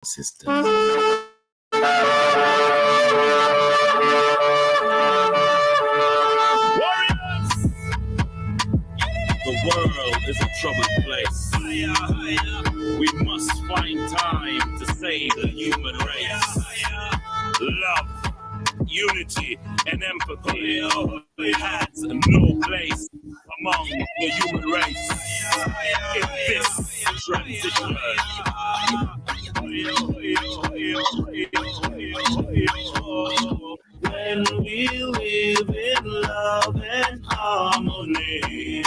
sisters. The world is a troubled place. We must find time to save the human race. Love, unity, and empathy has no place among the human race in this transition. When we live in love and harmony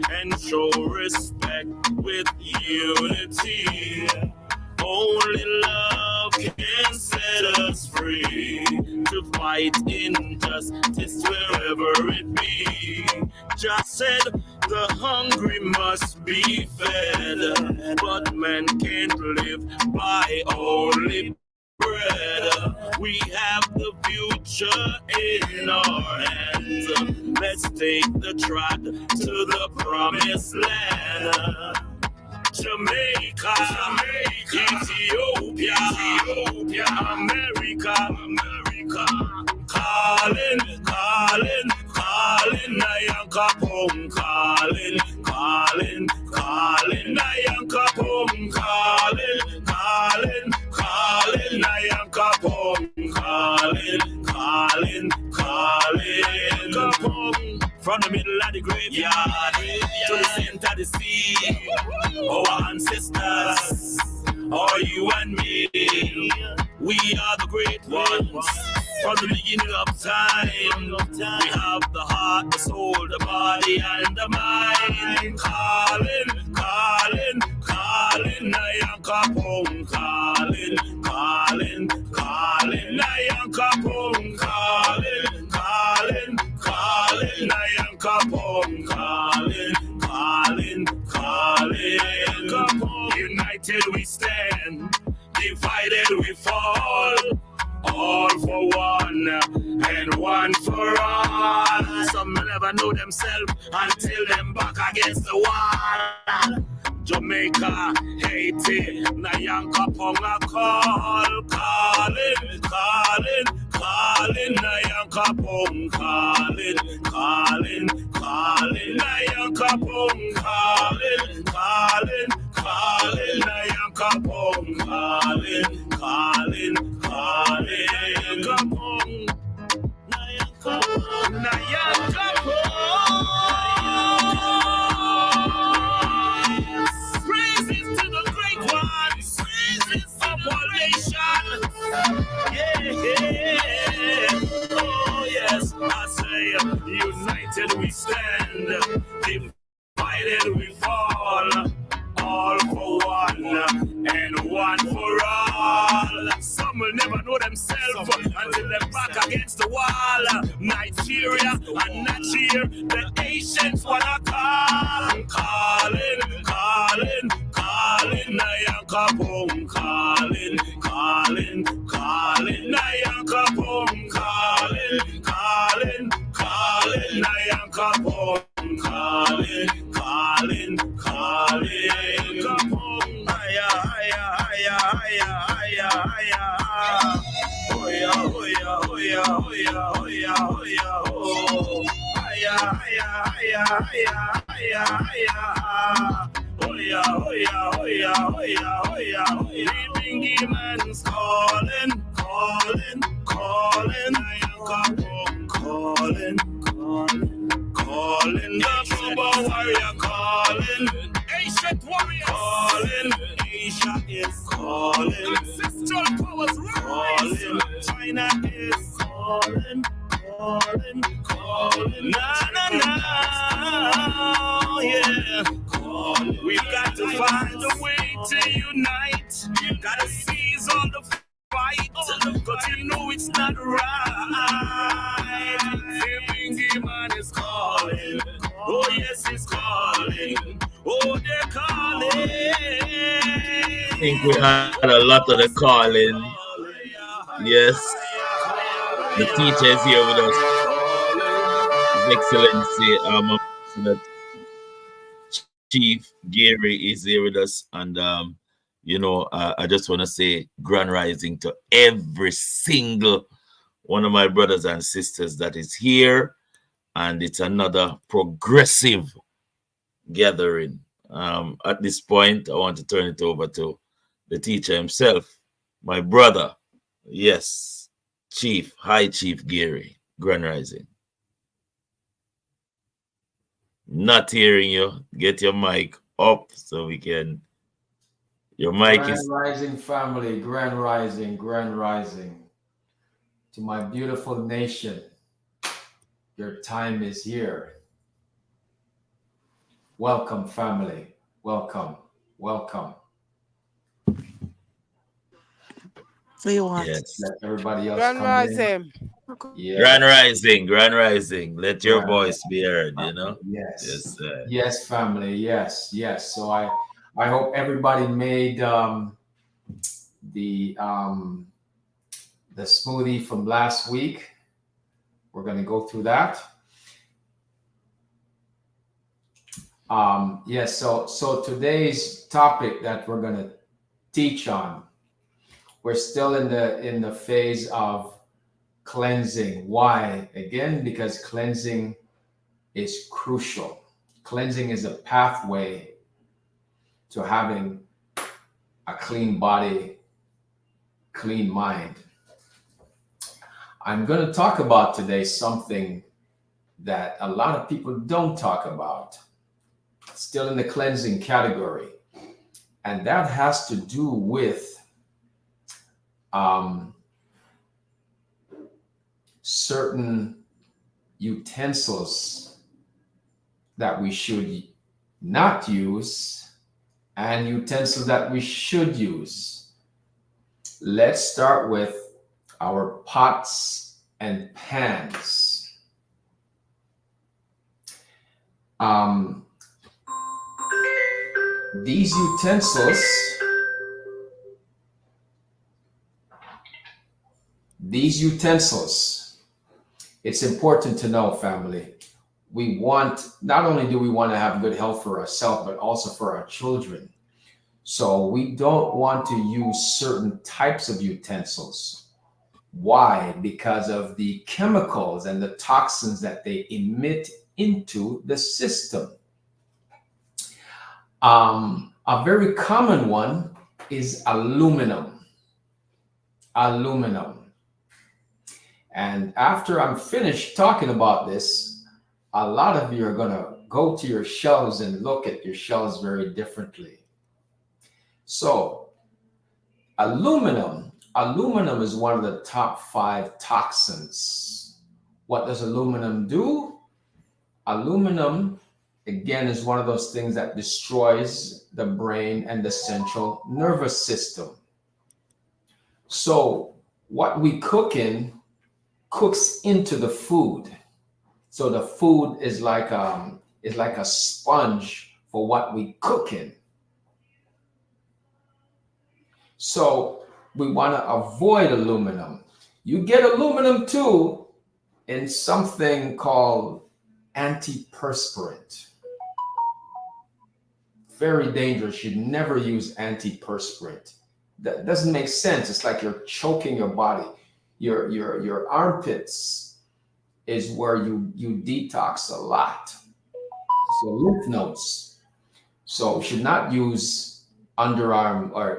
and show respect with unity, only love can set us free to fight injustice wherever it be. Just said the hungry must be fed, but man can't live by only bread. We have the future in our hands. Let's take the trot to the promised land. Jamaica, Ethiopia, America, calling, Nyankopong, calling, Nyankopong, calling, Nyankopong, calling. From the middle of the graveyard to the center of the sea, our ancestors, are you and me, we are the great ones. From the beginning of time, we have the heart, the soul, the body, and the mind. Calling, Nyankopong, calling, Nyankopong, calling, Nyankopong, calling. United we stand, divided we fall. All for one and one for all. Some never know themselves until them back against the wall. Jamaica, Haiti, Nyankopong a call, calling, Nyankopong, calling, Nyankopong, calling, Nyankopong, calling, Praises to the great ones, praises of our nation. Yeah. Oh yes, I say, united we stand, divided we fall. All for one and one for all. Some will never know themselves until they're back against the wall. Nigeria and Nigeria, the Asians wanna call, calling, Nyankopong, calling, Nyankopong, calling, Nyankopong, calling. Kapong, aya, hoya, Living demons calling, calling, the global warrior calling, ancient warrior calling, Asia is calling, ancestral powers calling, China is calling, na, yeah, calling. We've got to find a way to unite, gotta seize on the fight, but you know it's not right. Living demon is calling, oh yes, it's calling, oh they're calling. I think we had a lot of the calling. Yes, the teacher is here with us. His Excellency, Chief Gary is here with us, and I just want to say grand rising to every single one of my brothers and sisters that is here. And it's another progressive gathering. At this point, I want to turn it over to the teacher himself, my brother. Yes, High Chief Gary, grand rising. Not hearing you. Get your mic up so we can. Your mic Grand is. rising family, grand rising to my beautiful nation. Your time is here. Welcome, family. Welcome. So you want? Yes. Let everybody else Grand come Rising. in. Grand rising. Let your voice be heard, Yes. Yes, Yes, family. Yes. So I hope everybody made the smoothie from last week. We're going to go through that. Yes. So today's topic that we're going to teach on, we're still in the phase of cleansing. Why? Again, because cleansing is crucial. Cleansing is a pathway to having a clean body, clean mind. I'm going to talk about today something that a lot of people don't talk about. Still in the cleansing category. And that has to do with certain utensils that we should not use and utensils that we should use. Let's start with our pots and pans. These utensils, it's important to know, family. Not only do we want to have good health for ourselves, but also for our children. So we don't want to use certain types of utensils. Why? Because of the chemicals and the toxins that they emit into the system. A very common one is aluminum. And after I'm finished talking about this, a lot of you are going to go to your shelves and look at your shelves very differently. So aluminum is one of the top 5 toxins. What does aluminum do? Aluminum, again, is one of those things that destroys the brain and the central nervous system. So what we cook in cooks into the food. So the food is like a sponge for what we cook in. So we want to avoid aluminum. You get aluminum too in something called antiperspirant. Very dangerous. You never use antiperspirant. That doesn't make sense. It's like you're choking your body. Your armpits is where you detox a lot. So lymph nodes. So we should not use deodorant.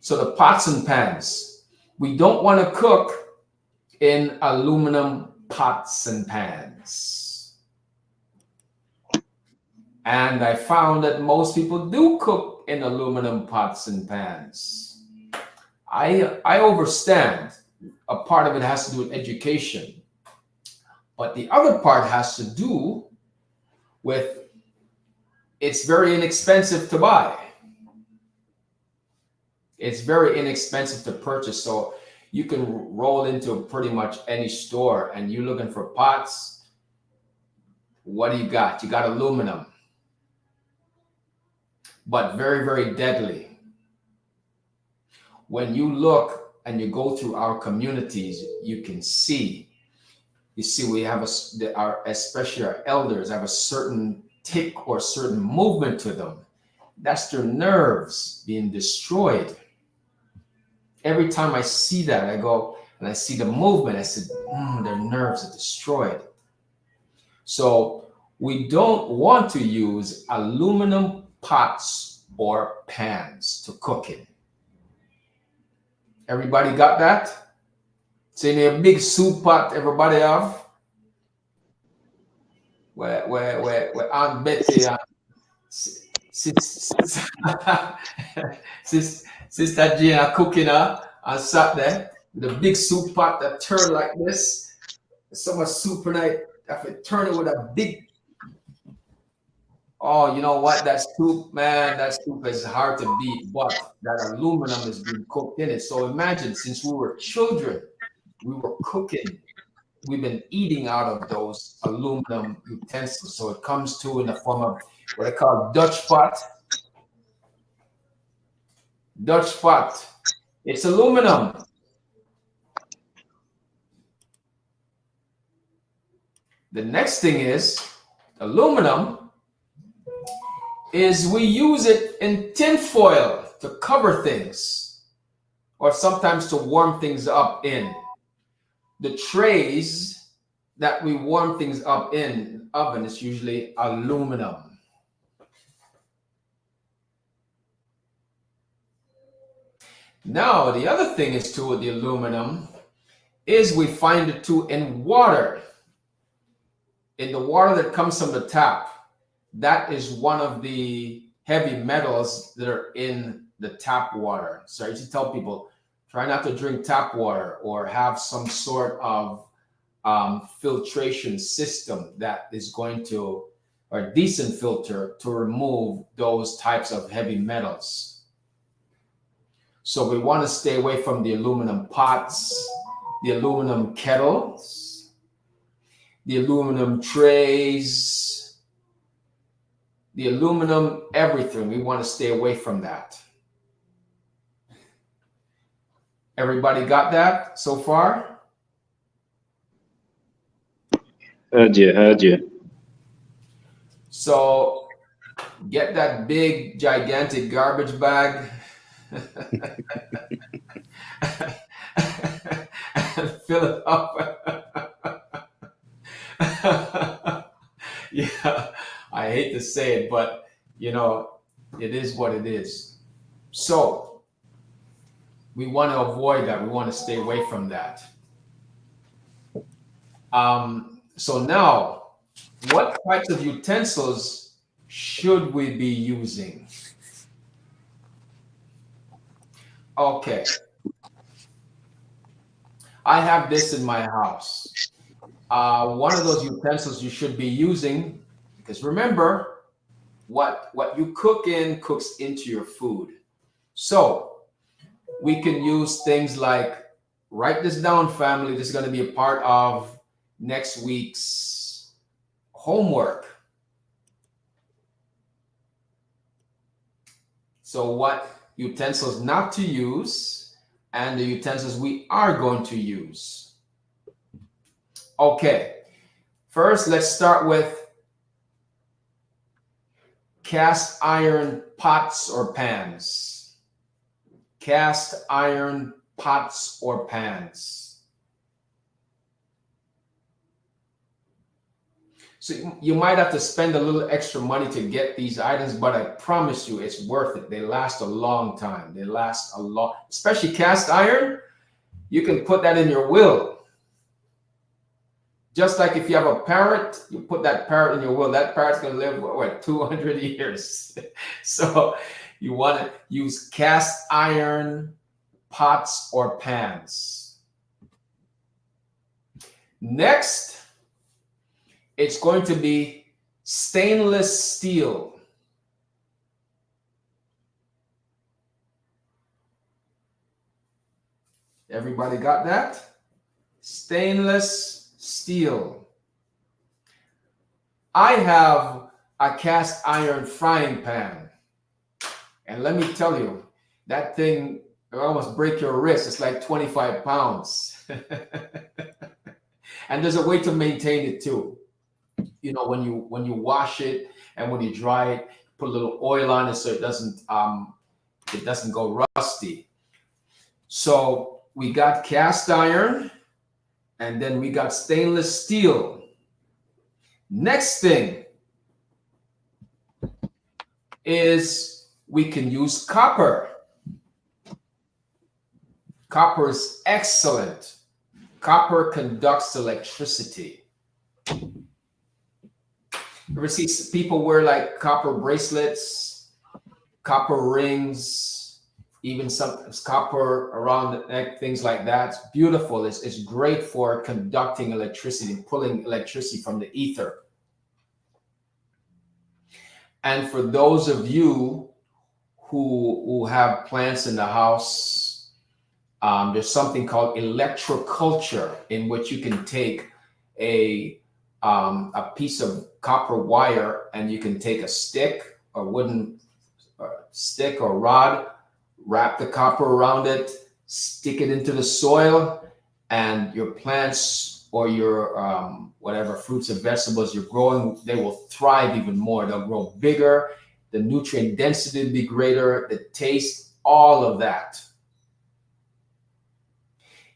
So the pots and pans. We don't want to cook in aluminum pots and pans. And I found that most people do cook in aluminum pots and pans. I understand a part of it has to do with education, but the other part has to do with it's very inexpensive to buy. It's very inexpensive to purchase. So you can roll into pretty much any store and you're looking for pots. What do you got? You got aluminum, but very, very deadly. When you look and you go through our communities, you can see, we have especially our elders have a certain tick or certain movement to them. That's their nerves being destroyed. Every time I see that, I go and I see the movement, I said, their nerves are destroyed. So we don't want to use aluminum pots or pans to cook in. Everybody got that? So in a big soup pot, everybody have? Where Aunt Betty and Sister Jane are cooking and sat there with a big soup pot that turned like this. So much soup and I have to turn it with a big. Oh, you know what? That soup, man, that soup is hard to beat, but that aluminum is being cooked in it. So imagine, since we were children, we were cooking. We've been eating out of those aluminum utensils. So it comes to in the form of what I call Dutch pot. Dutch pot. It's aluminum. The next thing is aluminum is we use it in tin foil to cover things or sometimes to warm things up in. The trays that we warm things up in the oven is usually aluminum. Now, the other thing is too with the aluminum is we find it too in water. In the water that comes from the tap, that is one of the heavy metals that are in the tap water. So I used to tell people, try not to drink tap water or have some sort of filtration system that is going to, or a decent filter to remove those types of heavy metals. So we want to stay away from the aluminum pots, the aluminum kettles, the aluminum trays, the aluminum everything. We want to stay away from that. Everybody got that so far? Heard you. So get that big, gigantic garbage bag and fill it up. Yeah, I hate to say it, but you know, it is what it is. So we want to avoid that. We want to stay away from that. So now, what types of utensils should we be using? Okay. I have this in my house. One of those utensils you should be using, because remember, what you cook in cooks into your food. So we can use things like, write this down, family. This is going to be a part of next week's homework. So what utensils not to use and the utensils we are going to use. Okay, first let's start with cast iron pots or pans. Cast iron pots or pans. So you might have to spend a little extra money to get these items, but I promise you it's worth it. They last a long time. They last a lot, especially cast iron. You can put that in your will. Just like if you have a parrot, you put that parrot in your will. That parrot's going to live, what, 200 years. So you want to use cast iron pots or pans. Next, it's going to be stainless steel. Everybody got that? Stainless steel. I have a cast iron frying pan. And let me tell you, that thing will almost break your wrist. It's like 25 pounds. And there's a way to maintain it too. you know, when you wash it and when you dry it, put a little oil on it so it doesn't go rusty. So we got cast iron, and then we got stainless steel. Next thing is we can use copper. Copper is excellent. Copper conducts electricity. Ever see people wear like copper bracelets, copper rings, even some copper around the neck, things like that? It's beautiful. It's great for conducting electricity, pulling electricity from the ether. And for those of you who have plants in the house, there's something called electroculture, in which you can take a piece of copper wire, and you can take a stick, a wooden stick or rod, wrap the copper around it, stick it into the soil, and your plants or your whatever fruits and vegetables you're growing, they will thrive even more. They'll grow bigger. The nutrient density will be greater. The taste, all of that.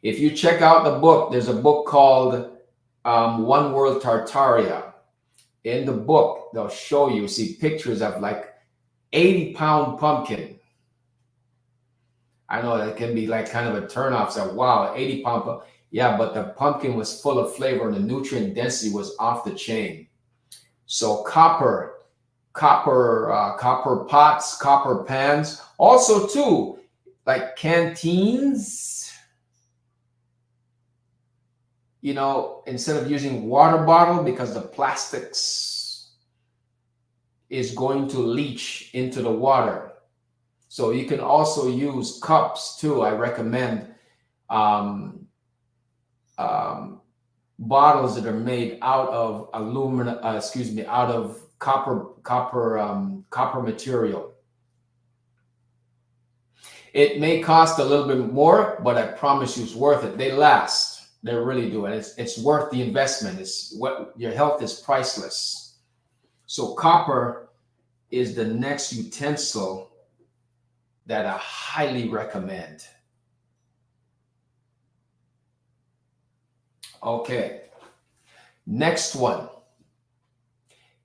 If you check out the book, there's a book called One World Tartaria. In the book, they'll show you, see pictures of like 80-pound pumpkin. I know that can be like kind of a turnoff. So, wow, 80-pound pumpkin. Yeah, but the pumpkin was full of flavor and the nutrient density was off the chain. So copper pots, copper pans. Also too, like canteens, you know, instead of using water bottle, because the plastics is going to leach into the water. So you can also use cups too. I recommend bottles that are made out of aluminum, out of copper material. It may cost a little bit more, but I promise you it's worth it. They last. They really do. And it's worth the investment. It's what your health is priceless. So copper is the next utensil that I highly recommend. Okay. Next one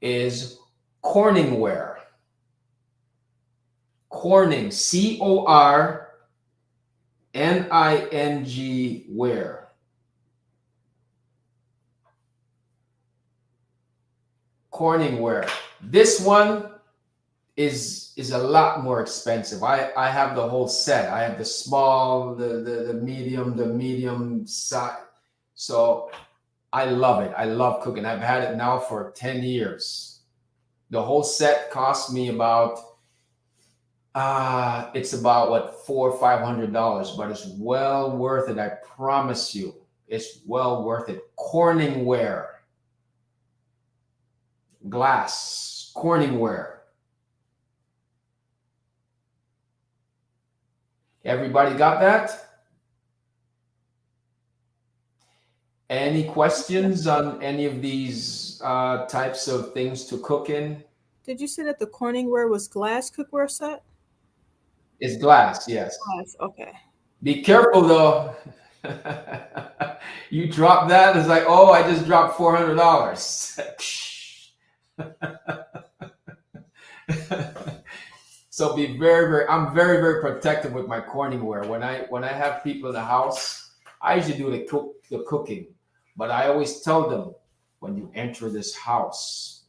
is Corningware. Corning, C-O-R-N-I-N-G ware. Corningware. This one is a lot more expensive. I have the whole set. I have the small, the medium size. So I love it. I love cooking. I've had it now for 10 years. The whole set cost me about it's about what, $400 or $500, but it's well worth it. I promise you, it's well worth it. Corningware, glass, Corningware. Everybody got that? Any questions on any of these types of things to cook in? Did you say that the Corningware was glass cookware set? It's glass, yes. Glass, okay. Be careful though. You drop that, it's like, oh, I just dropped $400. So be I'm very protective with my Corningware. When I have people in the house, I usually do the cooking, but I always tell them, when you enter this house,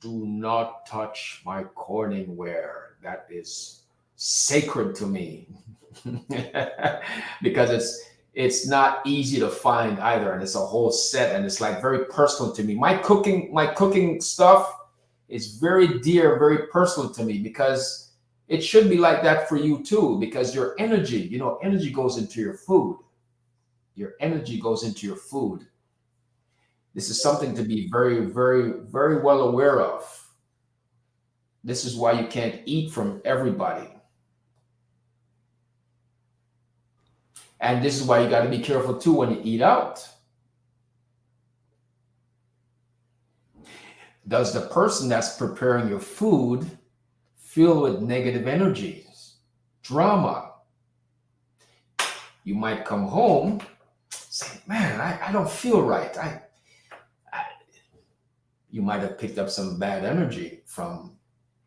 do not touch my Corningware. That is sacred to me. Because it's not easy to find either, and it's a whole set, and it's like very personal to me. My cooking stuff is very dear, very personal to me, because it should be like that for you too, because your energy, energy goes into your food. Your energy goes into your food. This is something to be very well aware of. This is why you can't eat from everybody. And this is why you got to be careful too when you eat out. does the person that's preparing your food filled with negative energies, drama? You might come home, say, man, I don't feel right. You might have picked up some bad energy from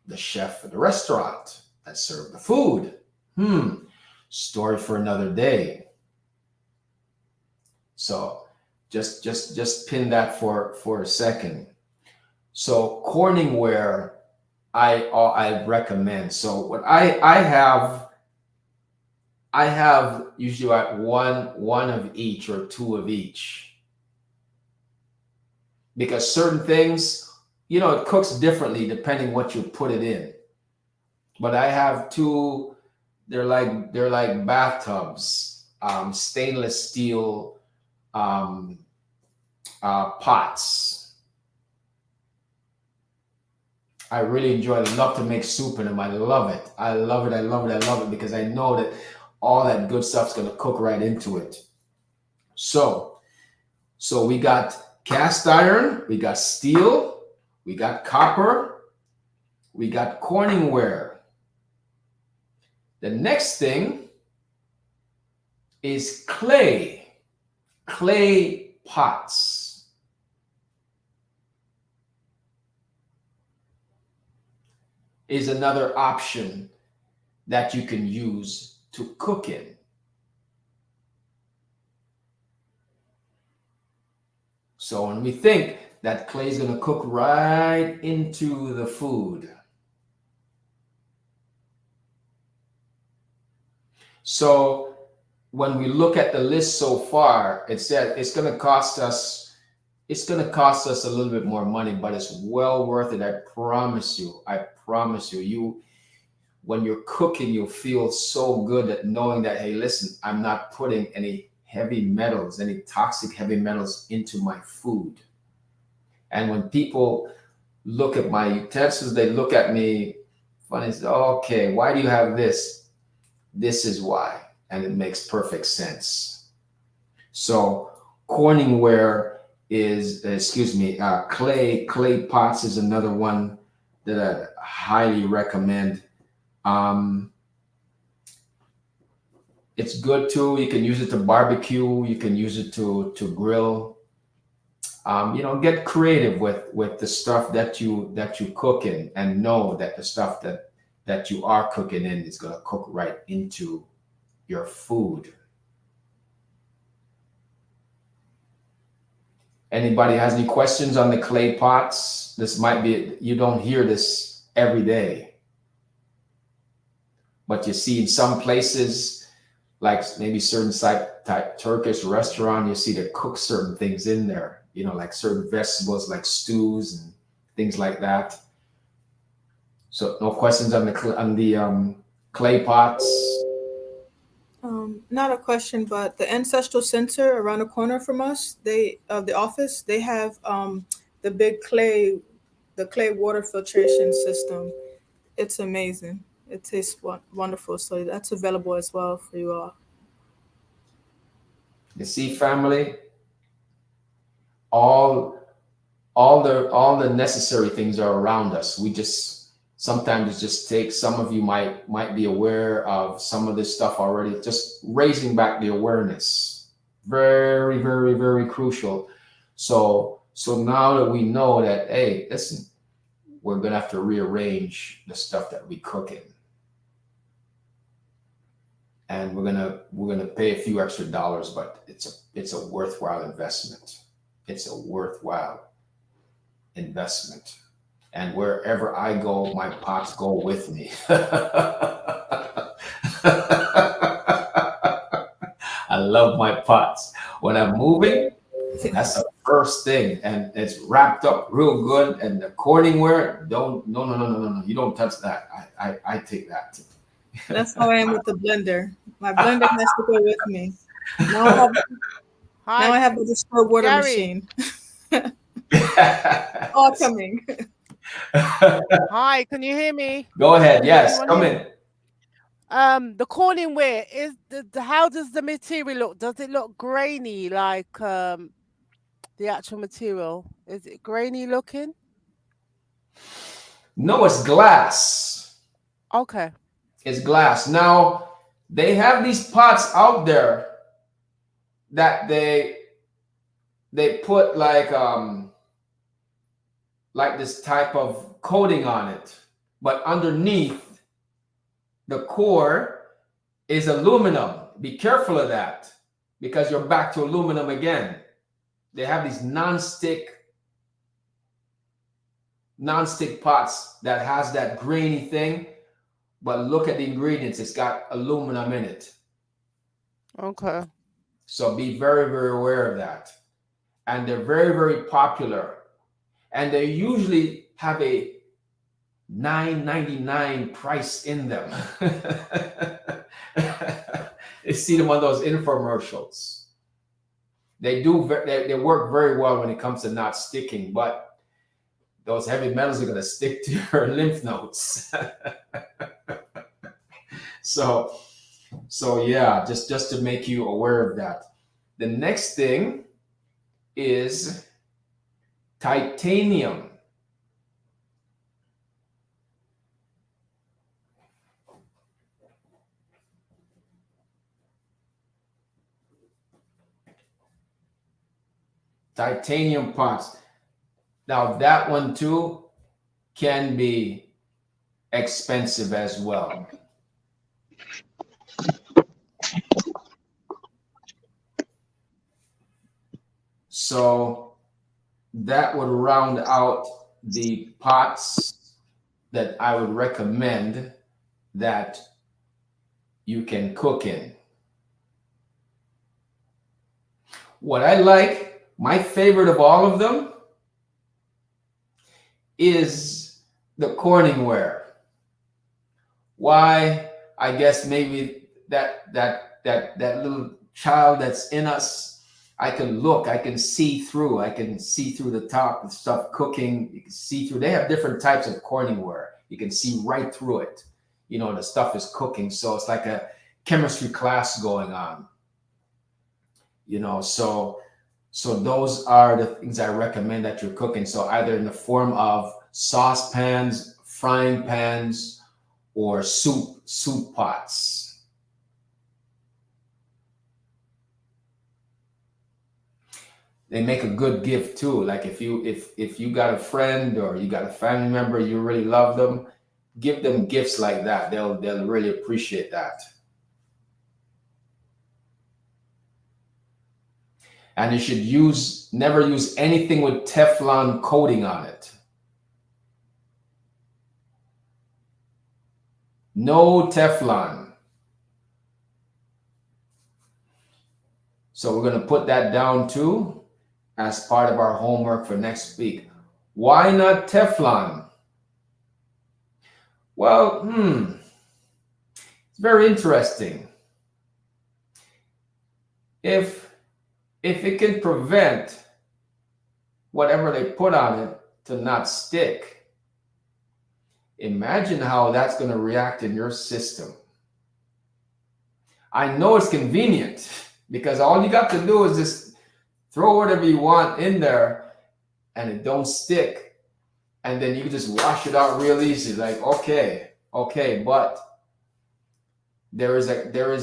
the chef at the restaurant that served the food. Story for another day. So just pin that for a second. So Corningware, I recommend. So what I have usually like one of each or two of each, because certain things, it cooks differently depending what you put it in. But I have two. They're like bathtubs, stainless steel pots. I really enjoy it. I love to make soup in them. I love it. I love it. I love it. I love it because I know that all that good stuff's going to cook right into it. So we got cast iron, we got steel, we got copper, we got Corningware. The next thing is clay pots. Is another option that you can use to cook in. So when we think that clay is going to cook right into the food. So when we look at the list so far, it said it's going to cost us a little bit more money, but it's well worth it. I promise you. When you're cooking, you'll feel so good at knowing that, hey, listen, I'm not putting any heavy metals, any toxic heavy metals into my food. And when people look at my utensils, they look at me funny, say, okay, why do you have this? This is why. And it makes perfect sense. So Corningware is, clay pots is another one that I highly recommend. It's good too. You can use it to barbecue. You can use it to grill. Get creative with the stuff that you cook in, and know that the stuff that you are cooking in is going to cook right into your food. Anybody has any questions on the clay pots? This might be, you don't hear this every day, but you see in some places, like maybe certain type Turkish restaurant, you see they cook certain things in there, like certain vegetables, like stews and things like that. So no questions on the clay pots? Not a question, but the ancestral center around the corner from us, the office, they have the big clay water filtration system. It's amazing. It tastes wonderful. So that's available as well for you all. You see, family, all the necessary things are around us. We just sometimes it just takes, some of you might be aware of some of this stuff already. Just raising back the awareness, very, very, very crucial. So now that we know that, hey, listen, we're gonna have to rearrange the stuff that we cook in, and we're gonna pay a few extra dollars, but it's a worthwhile investment. It's a worthwhile investment. And wherever I go, my pots go with me. I love my pots. When I'm moving, that's the first thing, and it's wrapped up real good. And the Corningware, no, you don't touch that. I take that. That's how I am with the blender. My blender has to go with me. Now I have the distilled water Gary. machine. All coming. Hi, can you hear me? Go ahead. Yes, come in. The Corningware is how does the material look? Does it look grainy like the actual material? Is it grainy looking? No, it's glass. Okay. It's glass. Now, they have these pots out there that they put like this type of coating on it, but underneath the core is aluminum. Be careful of that because you're back to aluminum again. They have these non-stick pots that has that grainy thing, but look at the ingredients. It's got aluminum in it. Okay. So be very, very aware of that. And they're very, very popular. And they usually have a $9.99 price in them. You see them on those infomercials. They work very well when it comes to not sticking, but those heavy metals are going to stick to your lymph nodes. So yeah, just to make you aware of that. The next thing is titanium. Titanium pots. Now that one too can be expensive as well. So that would round out the pots that I would recommend that you can cook in. What I like, my favorite of all of them, is the Corningware. Why? I guess maybe that little child that's in us, I can see through the top of stuff cooking. You can see through. They have different types of Corningware. You can see right through it. You know, the stuff is cooking. So it's like a chemistry class going on. You know, so those are the things I recommend that you're cooking. So either in the form of saucepans, frying pans, or soup pots. They make a good gift too. Like if you got a friend or you got a family member, you really love them, give them gifts like that. They'll really appreciate that. And you should never use anything with Teflon coating on it. No Teflon. So we're going to put that down too as part of our homework for next week. Why not Teflon? Well, it's very interesting. If it can prevent whatever they put on it to not stick, imagine how that's going to react in your system. I know it's convenient because all you got to do is just throw whatever you want in there and it don't stick. And then you can just wash it out real easy. Like, okay, but there is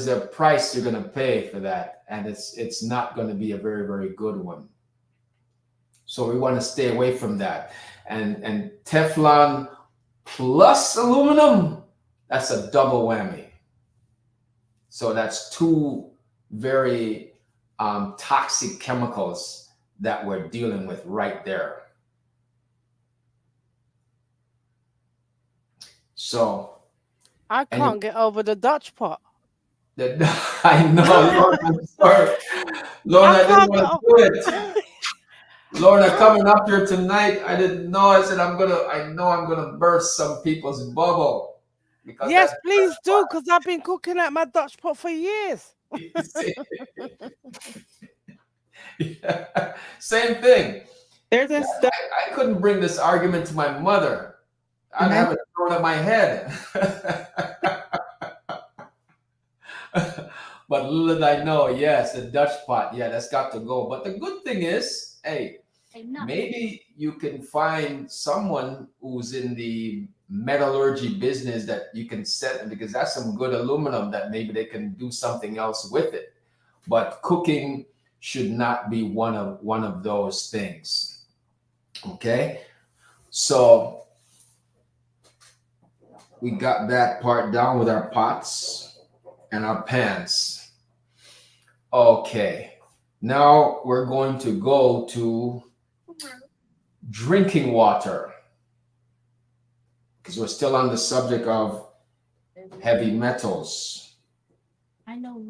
a price you're going to pay for that. And it's not going to be a very, very good one. So we want to stay away from that. And Teflon plus aluminum, that's a double whammy. So that's two very toxic chemicals that we're dealing with right there. So I can't get over the Dutch pot. I know, Lord, I'm sorry. Lord, I didn't want to do it. Lorna, coming up here tonight, I didn't know. I said, I know I'm gonna burst some people's bubble. Yes, please do, because I've been cooking at my Dutch pot for years. Yeah. Same thing. There's a stuff. I couldn't bring this argument to my mother. I'd have it thrown at my head. But little did I know, yes, the Dutch pot, yeah, that's got to go. But the good thing is, hey, maybe you can find someone who's in the metallurgy business that you can set, because that's some good aluminum that maybe they can do something else with it. But cooking should not be one of those things. Okay, so we got that part down with our pots and our pans. Okay, now we're going to go to drinking water, because we're still on the subject of heavy metals. I know.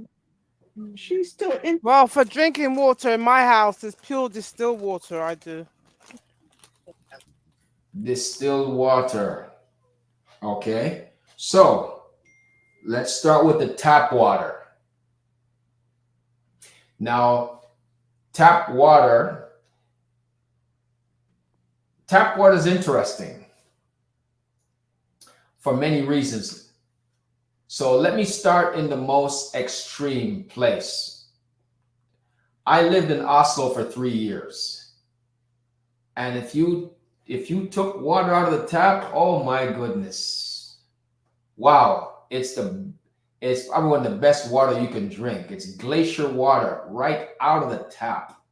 She's still in. Well, for drinking water in my house, it's pure distilled water. I do. Distilled water. Okay, so let's start with the tap water. Now, tap water is interesting for many reasons. So let me start in the most extreme place. I lived in Oslo for 3 years. And if you took water out of the tap, oh my goodness. Wow, it's probably one of the best water you can drink. It's glacier water right out of the tap.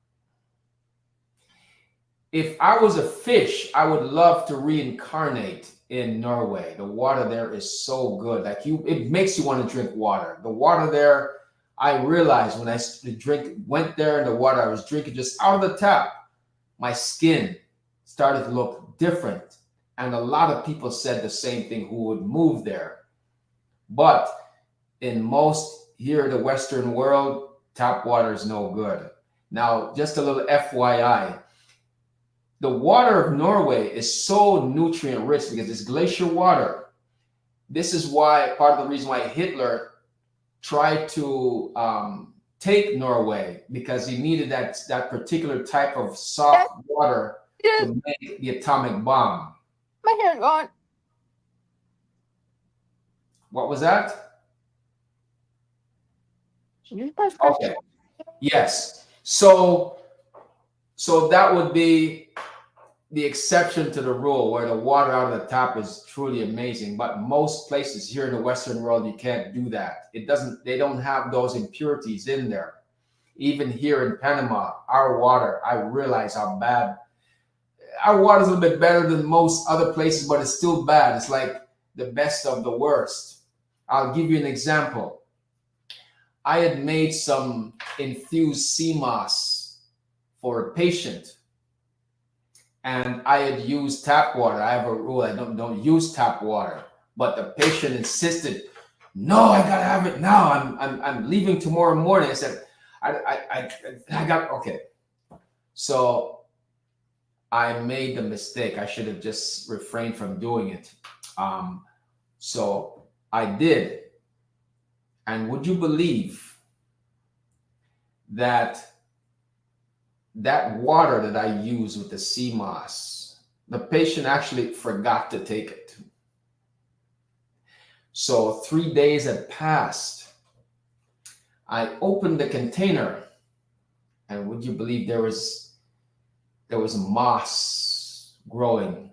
If I was a fish, I would love to reincarnate in Norway. The water there is so good. It makes you want to drink water. The water there, I realized when I went there, and the water I was drinking just out of the tap, my skin started to look different. And a lot of people said the same thing who would move there. But in most here in the Western world, tap water is no good. Now, just a little FYI, the water of Norway is so nutrient rich because it's glacier water. This is why, part of the reason why Hitler tried to take Norway, because he needed that particular type of soft water to make the atomic bomb. My hair gone. What was that? Okay. Yes. So that would be the exception to the rule, where the water out of the tap is truly amazing. But most places here in the Western world, you can't do that. They don't have those impurities in there. Even here in Panama, our water, I realize how bad. Our water is a little bit better than most other places, but it's still bad. It's like the best of the worst. I'll give you an example. I had made some infused sea moss for a patient, and I had used tap water. I have a rule: I don't use tap water. But the patient insisted, "No, I gotta have it now. I'm leaving tomorrow morning." I said, "I got okay." So I made the mistake. I should have just refrained from doing it. So I did. And would you believe that water that I used with the sea moss, the patient actually forgot to take it. So 3 days had passed. I opened the container, and would you believe there was moss growing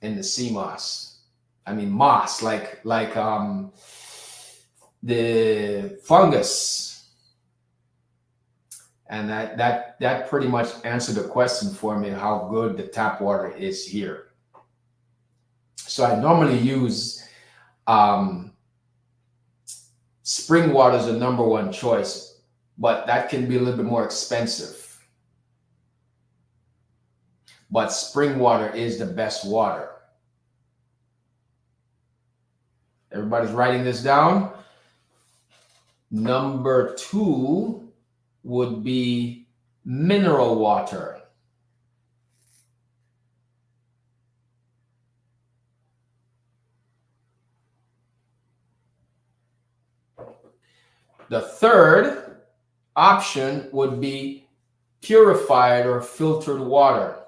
in the sea moss? I mean, moss, like the fungus. And that pretty much answered the question for me, how good the tap water is here. So I normally use spring water as the number one choice, but that can be a little bit more expensive. But spring water is the best water. Everybody's writing this down. Number 2 would be mineral water. The third option would be purified or filtered water.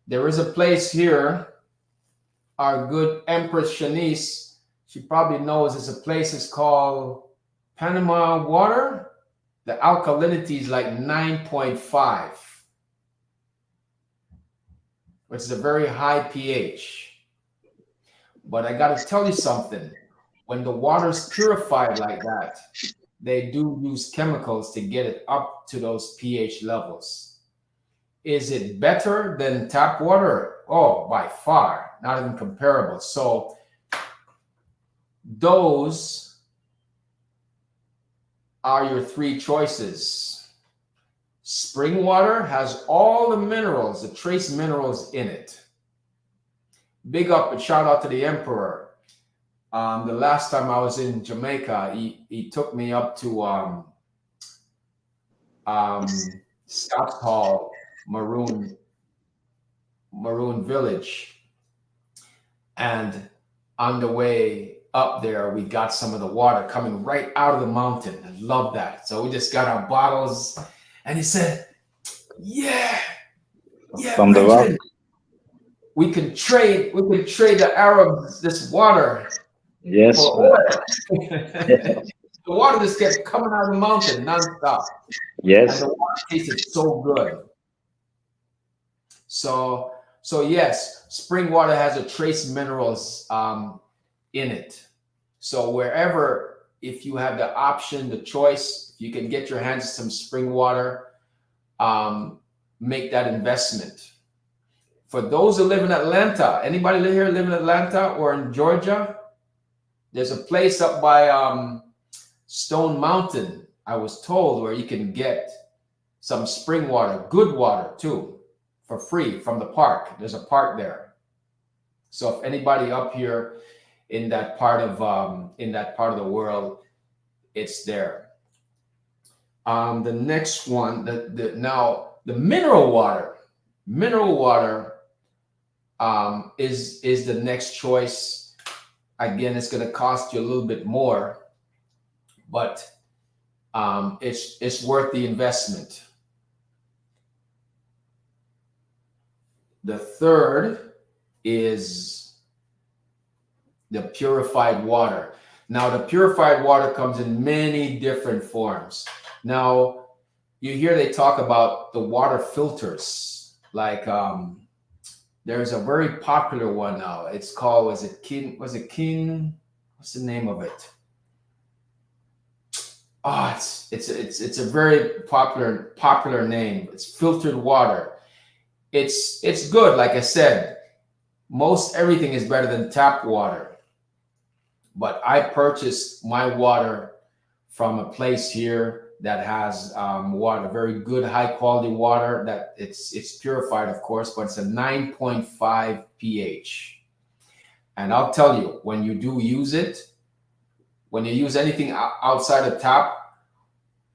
There is a place here, our good Empress Shanice, she probably knows it's a place, it's called Panama water. The alkalinity is like 9.5. which is a very high pH. But I got to tell you something. When the water's purified like that, they do use chemicals to get it up to those pH levels. Is it better than tap water? Oh, by far, not even comparable. So those are your three choices. Spring water has all the minerals, the trace minerals in it. Big up and shout out to the Emperor. The last time I was in Jamaica, he took me up to Scotts Hall, Maroon Village. And on the way up there, we got some of the water coming right out of the mountain. I love that. So we just got our bottles, and he said, yeah, From the rock. we can trade the Arabs this water Yes. for oil. The water just kept coming out of the mountain nonstop. Yes. And the water tasted so good. So yes, spring water has a trace minerals in it. So wherever, if you have the option, the choice, if you can get your hands on some spring water, make that investment. For those who live in Atlanta, anybody live in Atlanta or in Georgia? There's a place up by Stone Mountain, I was told, where you can get some spring water, good water too, for free from the park. There's a park there. So if anybody up here in that part of the world, it's there. The next one, now the mineral water is the next choice. Again, it's going to cost you a little bit more, but it's worth the investment. The third is the purified water. Now, the purified water comes in many different forms. Now, you hear they talk about the water filters. Like there's a very popular one now. It's called, was it King? What's the name of it? Oh, it's a very popular name. It's filtered water. It's good. Like I said, most everything is better than tap water. But I purchased my water from a place here that has water, very good, high quality water. That it's purified, of course, but it's a 9.5 pH. And I'll tell you, when you do use it, when you use anything outside of tap,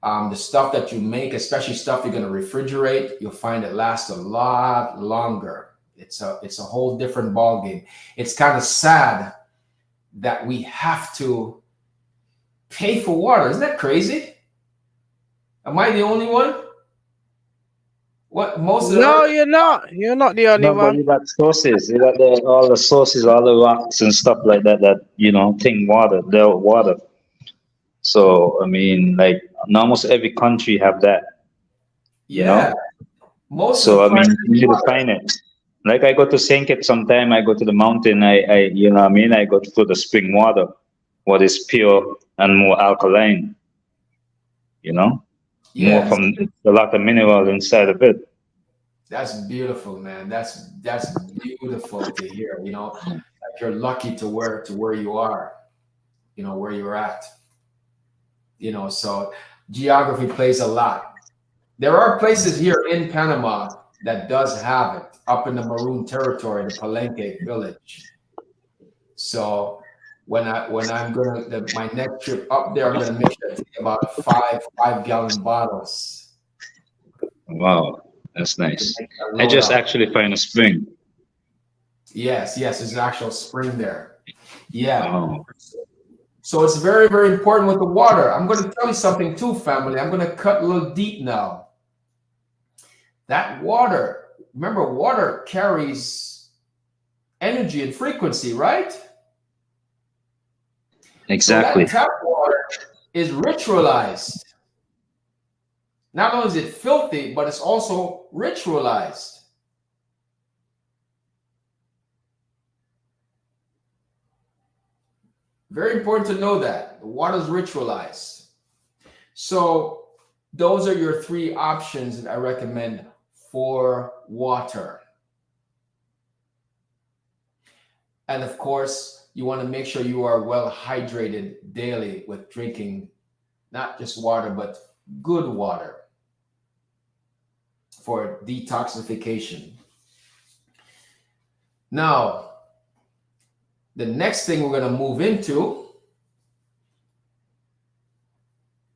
the stuff that you make, especially stuff you're going to refrigerate, you'll find it lasts a lot longer. It's a whole different ballgame. It's kind of sad that we have to pay for water. Isn't that crazy? Am I the only one? What most of the No, you're not. You're not the only No, but one. you got sources. You got all the sources, all the rocks and stuff like that. The water. So I mean, like almost every country have that. yeah. Most So I of the mean, time, you need to find it. Like I go to St. Kitts sometime. I go to the mountain. I I go to the spring water, what is pure and more alkaline. More yes, from a lot of mineral inside of it. that's beautiful, man. That's beautiful to hear. Like you're lucky to where you are. Where you're at. So geography plays a lot. There are places here in Panama that does have it, up in the Maroon territory, the Palenque village. So when I'm gonna my next trip up there, I'm gonna make sure I take about 5-gallon bottles. Wow, that's nice. To make that I load just up. actually find a spring. Yes, there's an actual spring there. Yeah. Oh. So it's very, very important with the water. I'm going to tell you something too, family. I'm going to cut a little deep now. That water, remember, water carries energy and frequency, right? Exactly. So that tap water is ritualized. Not only is it filthy, but it's also ritualized. Very important to know that. The water is ritualized. So those are your 3 options that I recommend for water. And of course, you want to make sure you are well hydrated daily with drinking not just water, but good water for detoxification. Now, the next thing we're going to move into,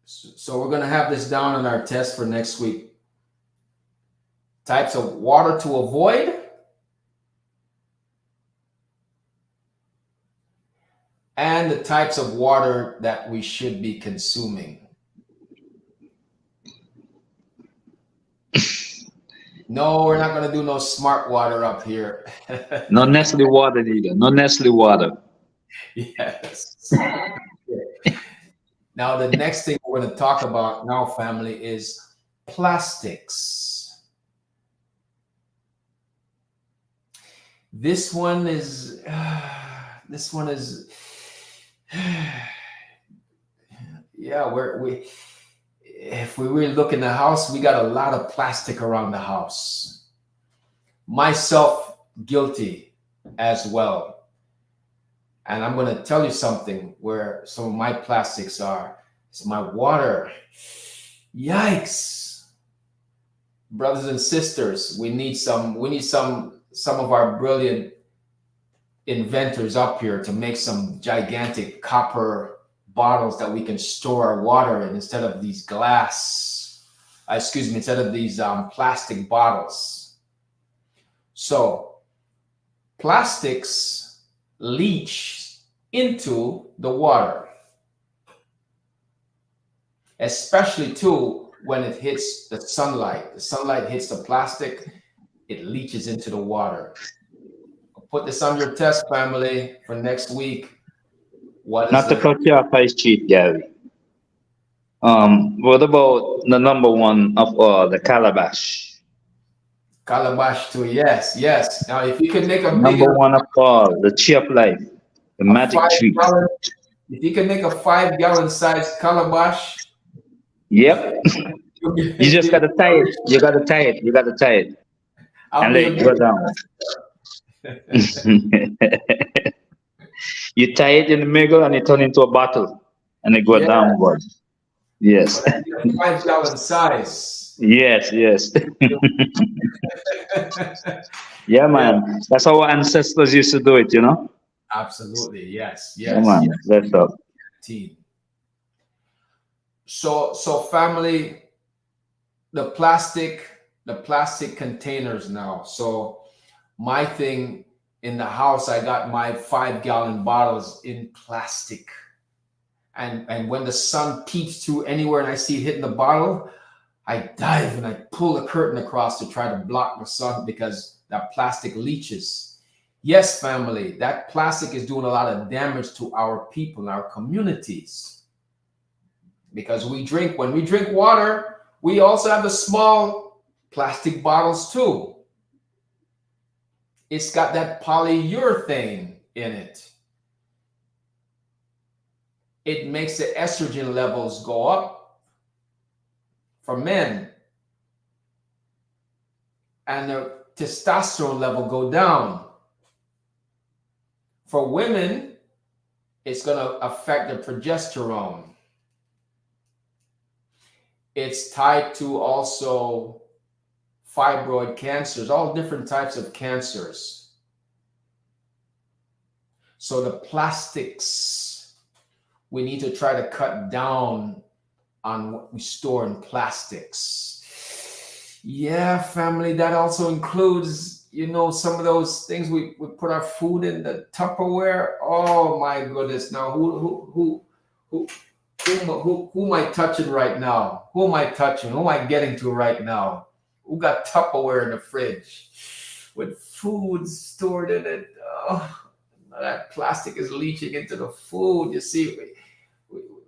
so we're going to have this down on our test for next week. Types of water to avoid and the types of water that we should be consuming. No, we're not going to do no smart water up here. No Nestle water either. No Nestle water. Yes. Now, the next thing we're going to talk about now, family, is plastics. This one is, yeah, if we really look in the house, we got a lot of plastic around the house. Myself guilty as well. And I'm going to tell you something where some of my plastics are. It's my water. Yikes. Brothers and sisters, we need some of our brilliant inventors up here to make some gigantic copper bottles that we can store our water in instead of these instead of these plastic bottles. So plastics leach into the water, especially too when it hits the sunlight. The sunlight hits the plastic, it leaches into the water. I'll put this on your test, family, for next week. Not to cut you off, Vice Chief Gary. What about the number 1 of all, the calabash? Calabash too, yes. Now, if you can make a number 1 of all, the tree of life, the magic tree. If you can make a 5-gallon size calabash. Yep. You just gotta tie it. You gotta tie it. And let it go down. You tie it in the middle and it turn into a bottle and it go downward. Yes. 5-gallon size. Yes. Yeah, man. That's how our ancestors used to do it, you know? Absolutely. Yes. Yeah, man. That's up. So family, the plastic containers now. So my thing in the house, I got my 5-gallon bottles in plastic. And when the sun peeks through anywhere and I see it hitting the bottle, I dive and I pull the curtain across to try to block the sun because that plastic leaches. Yes, family, that plastic is doing a lot of damage to our people, our communities. Because when we drink water, we also have the small plastic bottles too. It's got that polyurethane in it. It makes the estrogen levels go up for men and the testosterone level go down. For women, it's going to affect the progesterone. It's tied to also fibroid cancers, all different types of cancers. So the plastics, we need to try to cut down on what we store in plastics. Yeah, family, that also includes, some of those things we put our food in, the Tupperware. Oh my goodness. Now who am I touching right now? Who am I touching? Who am I getting to right now? Who got Tupperware in the fridge with food stored in it? Oh, that plastic is leaching into the food. You see,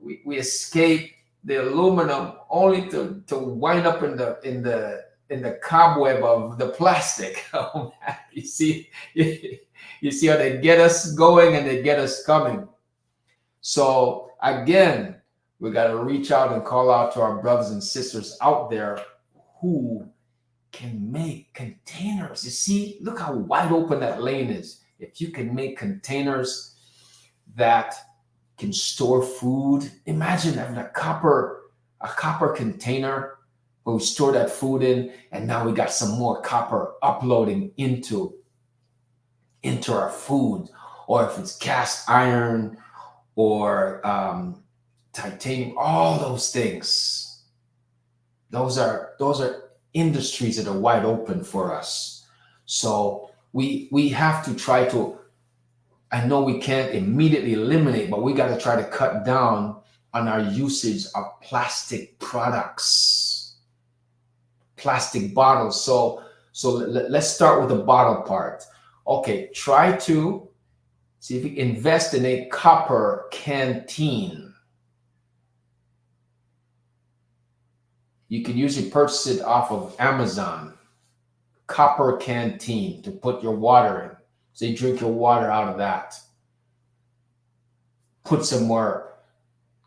we escape the aluminum only to wind up in the cobweb of the plastic. Oh man, you see how they get us going and they get us coming. So again, we got to reach out and call out to our brothers and sisters out there who can make containers. You see, look how wide open that lane is. If you can make containers that can store food, imagine having a copper container where we store that food in, and now we got some more copper uploading into our food, or if it's cast iron or titanium, all those things. Those are industries that are wide open for us. So we have to try to, I know we can't immediately eliminate, but we got to try to cut down on our usage of plastic products, plastic bottles. So let's start with the bottle part. Okay, try to see if you can invest in a copper canteen. You can usually purchase it off of Amazon. Copper canteen to put your water in. So you drink your water out of that. Put some more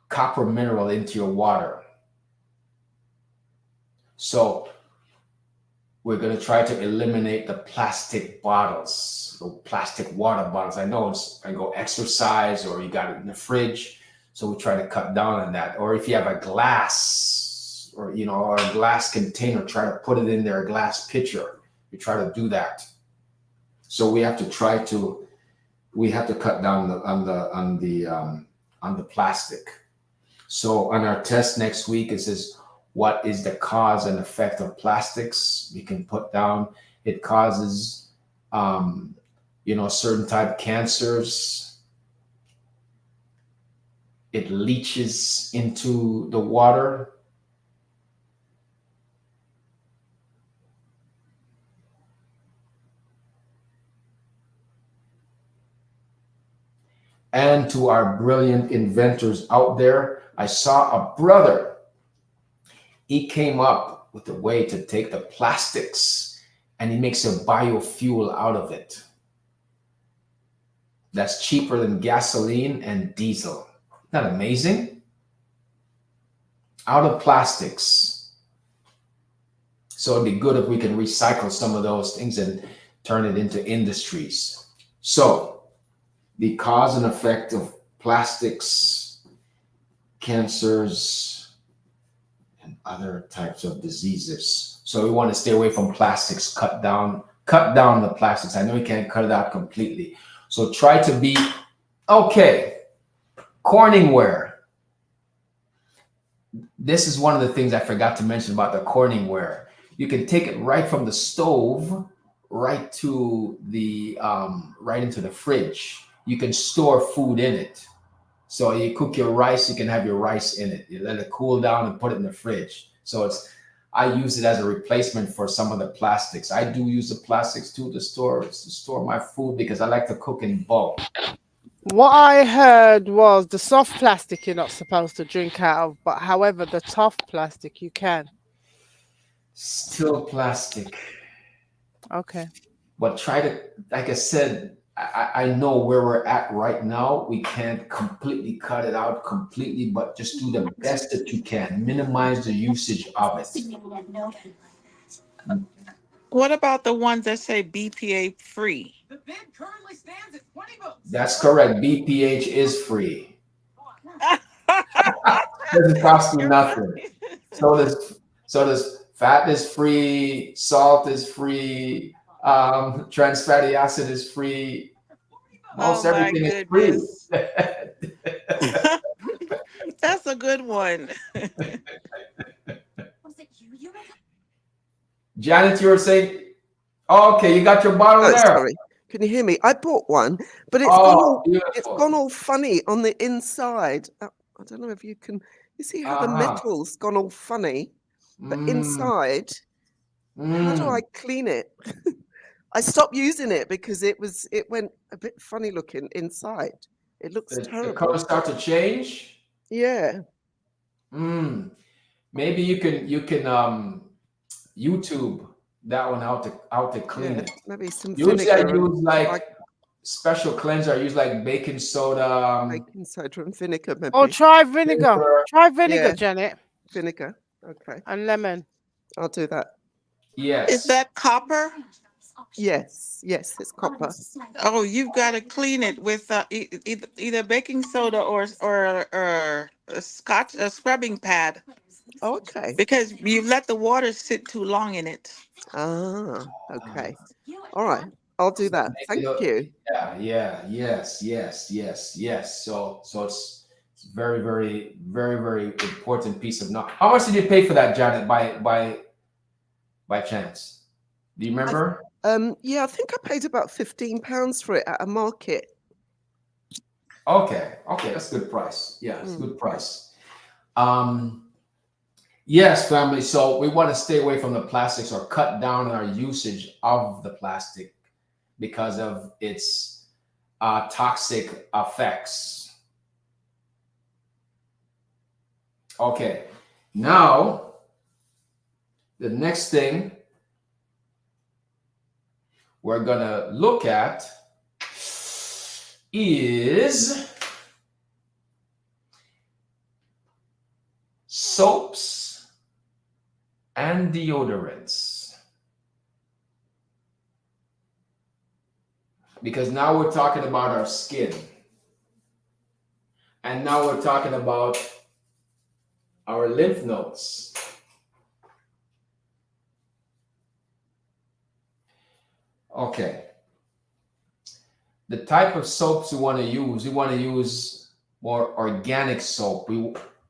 copper mineral into your water. So we're going to try to eliminate the plastic bottles, the plastic water bottles. I know I go exercise or you got it in the fridge. So we try to cut down on that. Or if you have a glass or a glass container, try to put it in there, a glass pitcher. We try to do that. So we have to cut down on the plastic. So on our test next week, it says, what is the cause and effect of plastics? We can put down, it causes, certain type of cancers. It leaches into the water. And to our brilliant inventors out there, I saw a brother. He came up with a way to take the plastics and he makes a biofuel out of it. That's cheaper than gasoline and diesel. Isn't that amazing? Out of plastics. So it'd be good if we can recycle some of those things and turn it into industries. So the cause and effect of plastics, cancers, and other types of diseases. So we want to stay away from plastics, cut down the plastics. I know we can't cut it out completely. So try to be, okay, Corningware. This is one of the things I forgot to mention about the Corningware. You can take it right from the stove, right to the, right into the fridge. You can store food in it. So you cook your rice, you can have your rice in it. You let it cool down and put it in the fridge. So I use it as a replacement for some of the plastics. I do use the plastics too to store my food because I like to cook in bulk. What I heard was the soft plastic you're not supposed to drink out of, but however, the tough plastic you can. Still plastic. Okay. But try to, like I said, I know where we're at right now. We can't completely cut it out completely, but just do the best that you can. Minimize the usage of it. What about the ones that say BPA free? The bid currently stands at 20 votes. That's correct. BPH is free. Doesn't cost you nothing. So does fat is free, salt is free, trans fatty acid is free. Most everything is free. That's a good one. Janet, you were saying, oh, okay, you got your bottle there. Sorry. Can you hear me? I bought one, but it's gone all funny on the inside. I don't know if you can. You see how the metal's gone all funny, but inside, how do I clean it? I stopped using it because it went a bit funny looking inside. It looks terrible. The colors start to change. Yeah. Maybe you can YouTube that one out to clean it. Maybe some Usually I vinegar use like special cleanser. I use like baking soda. Baking soda and vinegar, maybe. Or try vinegar. Vinegar. Try vinegar, Yeah. Janet. Vinegar. Okay. And lemon. I'll do that. Yes. Is that copper? Yes. Yes, it's copper. Oh, you've got to clean it with either baking soda or a scrubbing pad, Okay. because you let the water sit too long in it. Ah, okay. All right. I'll do that. Thank you. Yes. So it's very, very, very, very important piece of knowledge. How much did you pay for that, Janet? By chance, do you remember? Yeah, I think I paid about £15 for it at a market. Okay, that's a good price. Yeah, it's a good price. Yes, family. So we want to stay away from the plastics or cut down on our usage of the plastic because of its toxic effects. Okay, now the next thing we're gonna look at is soaps and deodorants. Because now we're talking about our skin. And now we're talking about our lymph nodes. Okay. The type of soaps we want to use more organic soap.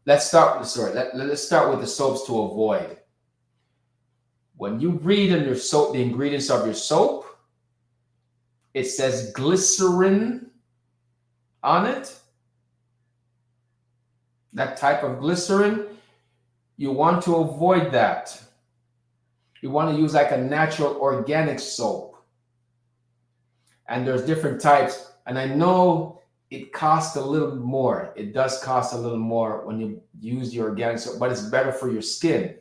Let's start with the soaps to avoid. When you read on your soap, the ingredients of your soap, it says glycerin on it. That type of glycerin, you want to avoid that. You want to use like a natural organic soap. And there's different types. And I know it costs a little more. It does cost a little more when you use the organic soap, but it's better for your skin.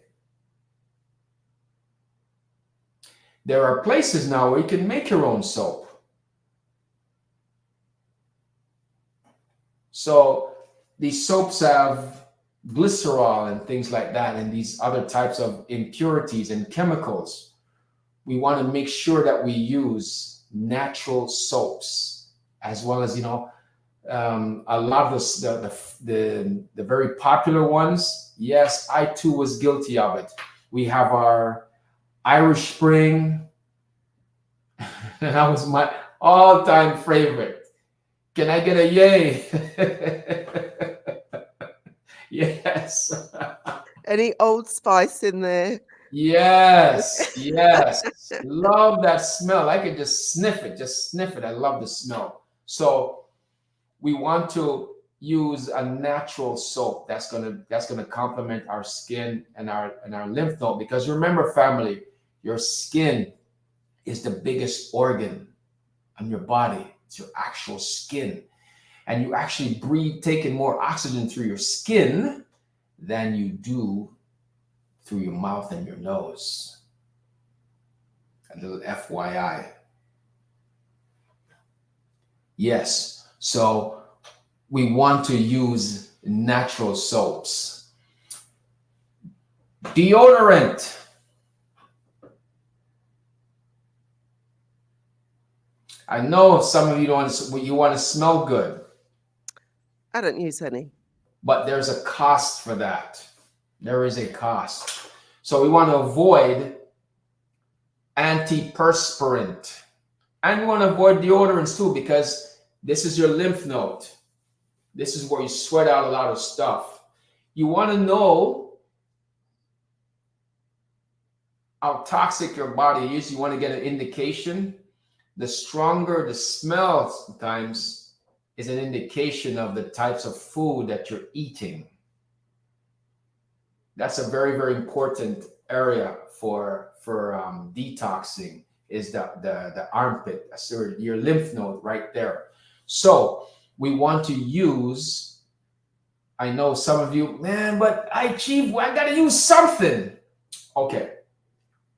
There are places now where you can make your own soap. So these soaps have glycerol and things like that, and these other types of impurities and chemicals. We want to make sure that we use natural soaps, as well as, a lot of the very popular ones. Yes, I too was guilty of it. We have our Irish Spring. That was my all-time favorite. Can I get a yay? Yes. Any Old Spice in there? Yes. Love that smell. I can just sniff it. I love the smell. So we want to use a natural soap that's gonna complement our skin and our lymph node. Because remember, family, your skin is the biggest organ on your body. It's your actual skin. And you actually taking more oxygen through your skin than you do through your mouth and your nose. A little FYI. Yes, so we want to use natural soaps. Deodorant. I know some of you want to smell good. I don't use any. But there's a cost for that. There is a cost. So we want to avoid antiperspirant. And we want to avoid deodorants too, because this is your lymph node. This is where you sweat out a lot of stuff. You want to know how toxic your body is. You want to get an indication. The stronger the smell sometimes is an indication of the types of food that you're eating. That's a very, very important area for detoxing, is the armpit, so your lymph node right there. So we want to use, I know some of you, man, but I gotta use something. Okay.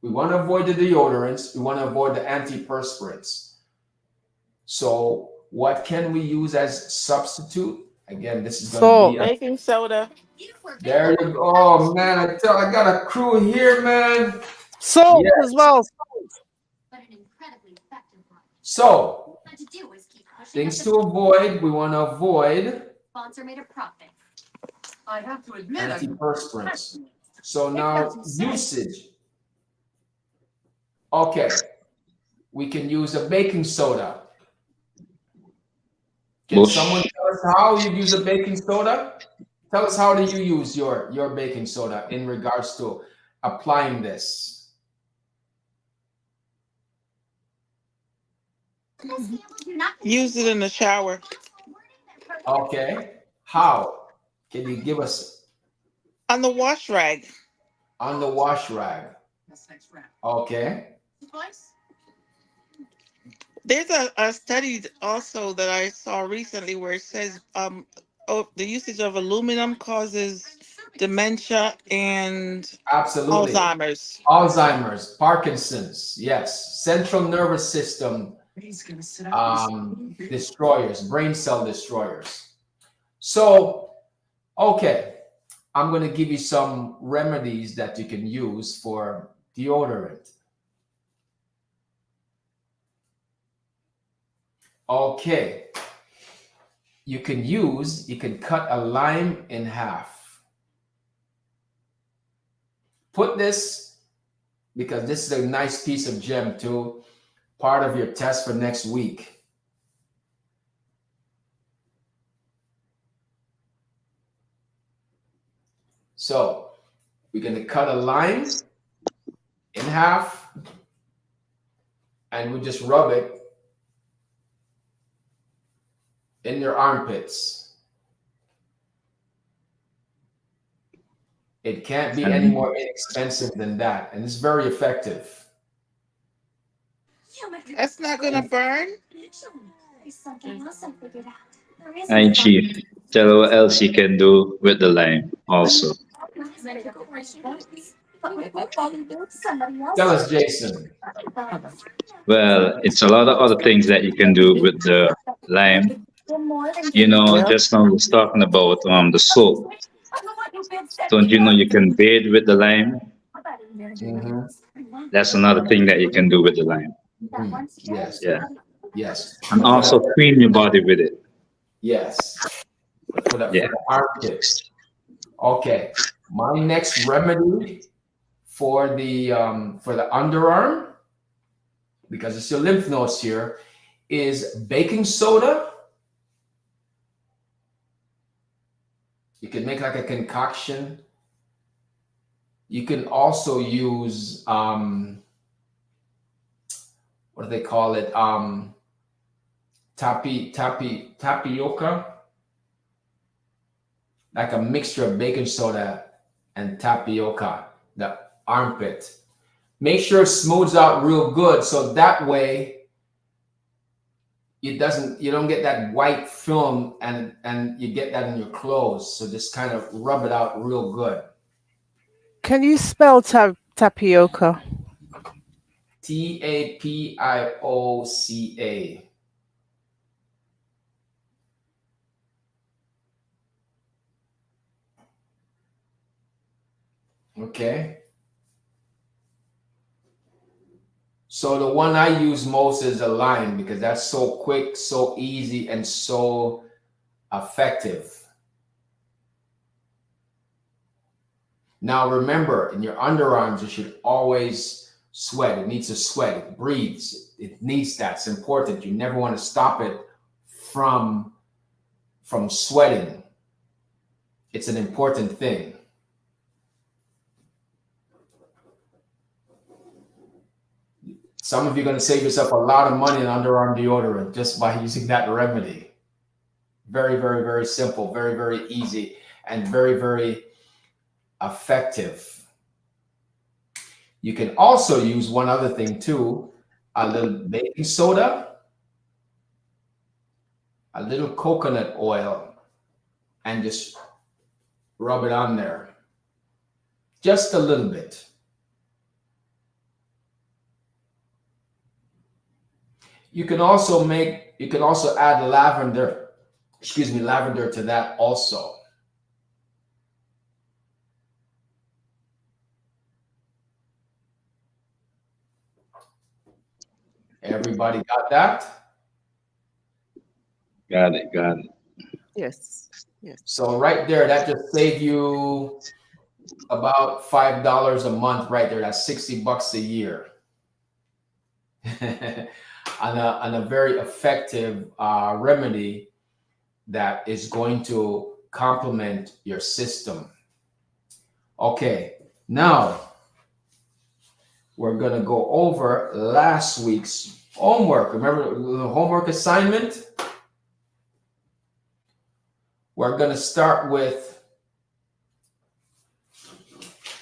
We want to avoid the deodorants. We want to avoid the antiperspirants. So what can we use as substitute? Again, this is going to be baking soda. There you go. Oh man, I got a crew here, man. Salt as well. So things to avoid. We want to avoid antiperspirants. So now usage. Okay, we can use a baking soda. Can someone tell us how you use a baking soda? Tell us, how do you use your baking soda in regards to applying this? Use it in the shower. Okay. How? Can you give us? On the wash rag. On the wash rag. Okay. There's a study also that I saw recently where it says the usage of aluminum causes dementia and Absolutely. Alzheimer's, Parkinson's, yes. Central nervous system destroyers, brain cell destroyers. So, okay, I'm going to give you some remedies that you can use for deodorant. Okay, you can cut a lime in half. Put this, because this is a nice piece of gem too, part of your test for next week. So we're going to cut a lime in half and we just rub it in your armpits. It can't be any more inexpensive than that, and it's very effective. That's not gonna burn. Hi, Chief. Tell what else you can do with the lime also. Tell us, Jason. Well, it's a lot of other things that you can do with the lime. You know, just now I was talking about the soap. Don't you know you can bathe with the lime? That's another thing that you can do with the lime. Yes. Yeah. Yes. And also clean your body with it. Yes. For the armpits. Okay. My next remedy for the underarm, because it's your lymph nodes here, is baking soda. You can make like a concoction. You can also use what do they call it? Tapioca. Like a mixture of baking soda and tapioca, the armpit. Make sure it smooths out real good, so that way you don't get that white film and you get that in your clothes. So just kind of rub it out real good. Can you spell tapioca? Tapioca. Okay. So the one I use most is the lime because that's so quick, so easy, and so effective. Now remember, in your underarms, you should always sweat. It needs to sweat. It breathes. It needs that. It's important. You never want to stop it from sweating. It's an important thing. Some of you are going to save yourself a lot of money on underarm deodorant just by using that remedy. Very, very, very simple, very, very easy, and very, very effective. You can also use one other thing too, a little baking soda, a little coconut oil, and just rub it on there. Just a little bit. You can also add lavender, lavender to that also. Everybody got that? Got it. Yes. So right there, that just saved you about $5 a month right there. That's $60 a year. on a very effective remedy that is going to complement your system. Okay, now we're going to go over last week's homework. Remember the homework assignment? We're going to start with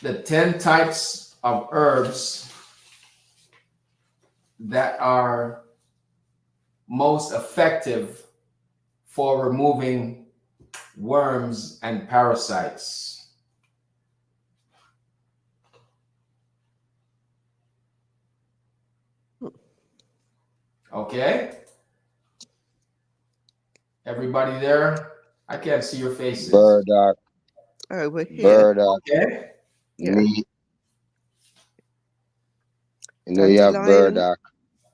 the 10 types of herbs that are most effective for removing worms and parasites. Okay? Everybody there? I can't see your faces. Burdock. Oh, we're here. Burdock. Okay. Yeah. You know, you have Dandelion. burdock.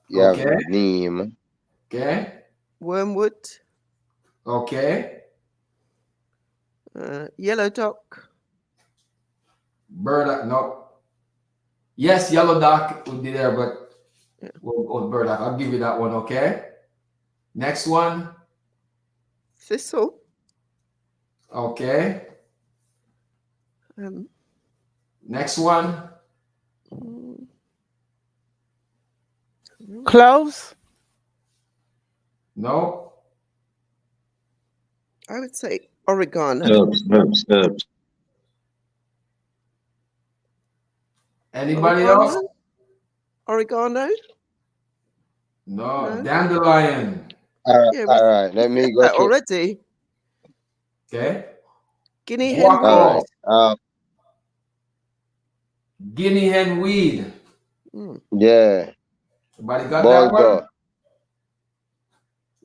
You have Okay. neem. Okay. Wormwood. Okay. Yellow dock. Burdock. No. Yes, yellow dock would be there, but we'll go with burdock. I'll give you that one. Okay. Next one. Thistle. Okay. Next one. Cloves? No. I would say oregano. Herbs. Anybody else? Oregano? No. Dandelion. All Yeah, right. Let me go that through. already. Okay. Guinea hen Guaco. weed. All right. Guinea hen weed. Yeah. Everybody got that one?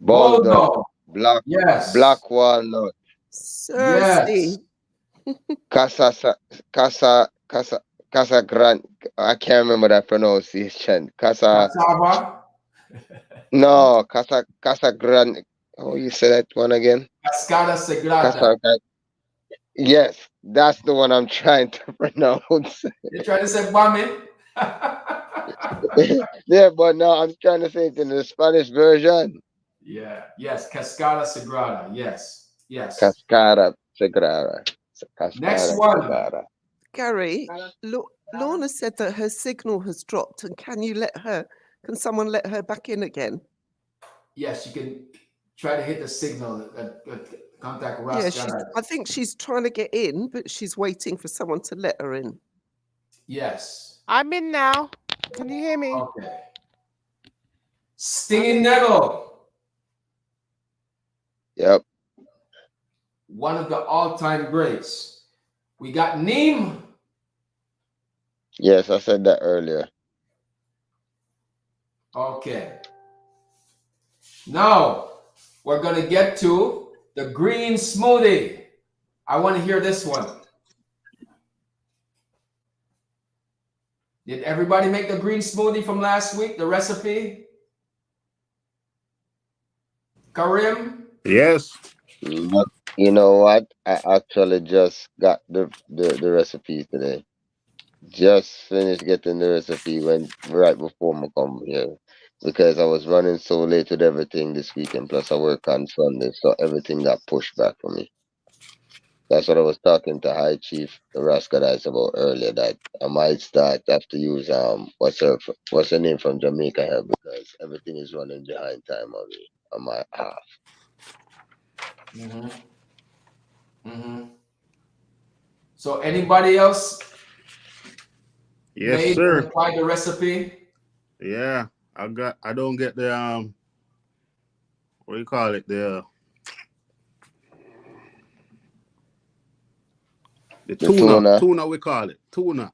Boldo. Black. Yes. Black walnut. Cersei. Casa Grande. I can't remember that pronunciation. Cassava. No, Casa Grande. Oh, you say that one again? Cascada Sagrada. Yes, that's the one I'm trying to pronounce. You're trying to say Bami? Yeah, but no, I'm trying to say it in the Spanish version. Yeah. Yes. Cascada Sagrada. Yes. Cascada Sagrada. Next one. Sagrada. Gary, Lorna said that her signal has dropped, and can someone let her back in again? Yes, you can try to hit the signal. Contact Ross. Yeah, I think she's trying to get in, but she's waiting for someone to let her in. Yes. I'm in now. Can you hear me? Okay. Stinging nettle. Yep. One of the all-time greats. We got neem. Yes, I said that earlier. Okay. Now we're gonna get to the green smoothie. I want to hear this one. Did everybody make the green smoothie from last week? The recipe? Karim? Yes. You know what? I actually just got the recipe today. Just finished getting the recipe right before I come here, because I was running so late with everything this weekend. Plus I work on Sunday, so everything got pushed back for me. That's what I was talking to High Chief Rascadice about earlier, that I might have to use what's her name from Jamaica here, because everything is running behind time on my half. So anybody else? Yes, sir. Apply the recipe? Yeah, I don't get the what do you call it? The tuna. Tuna, we call it. Tuna.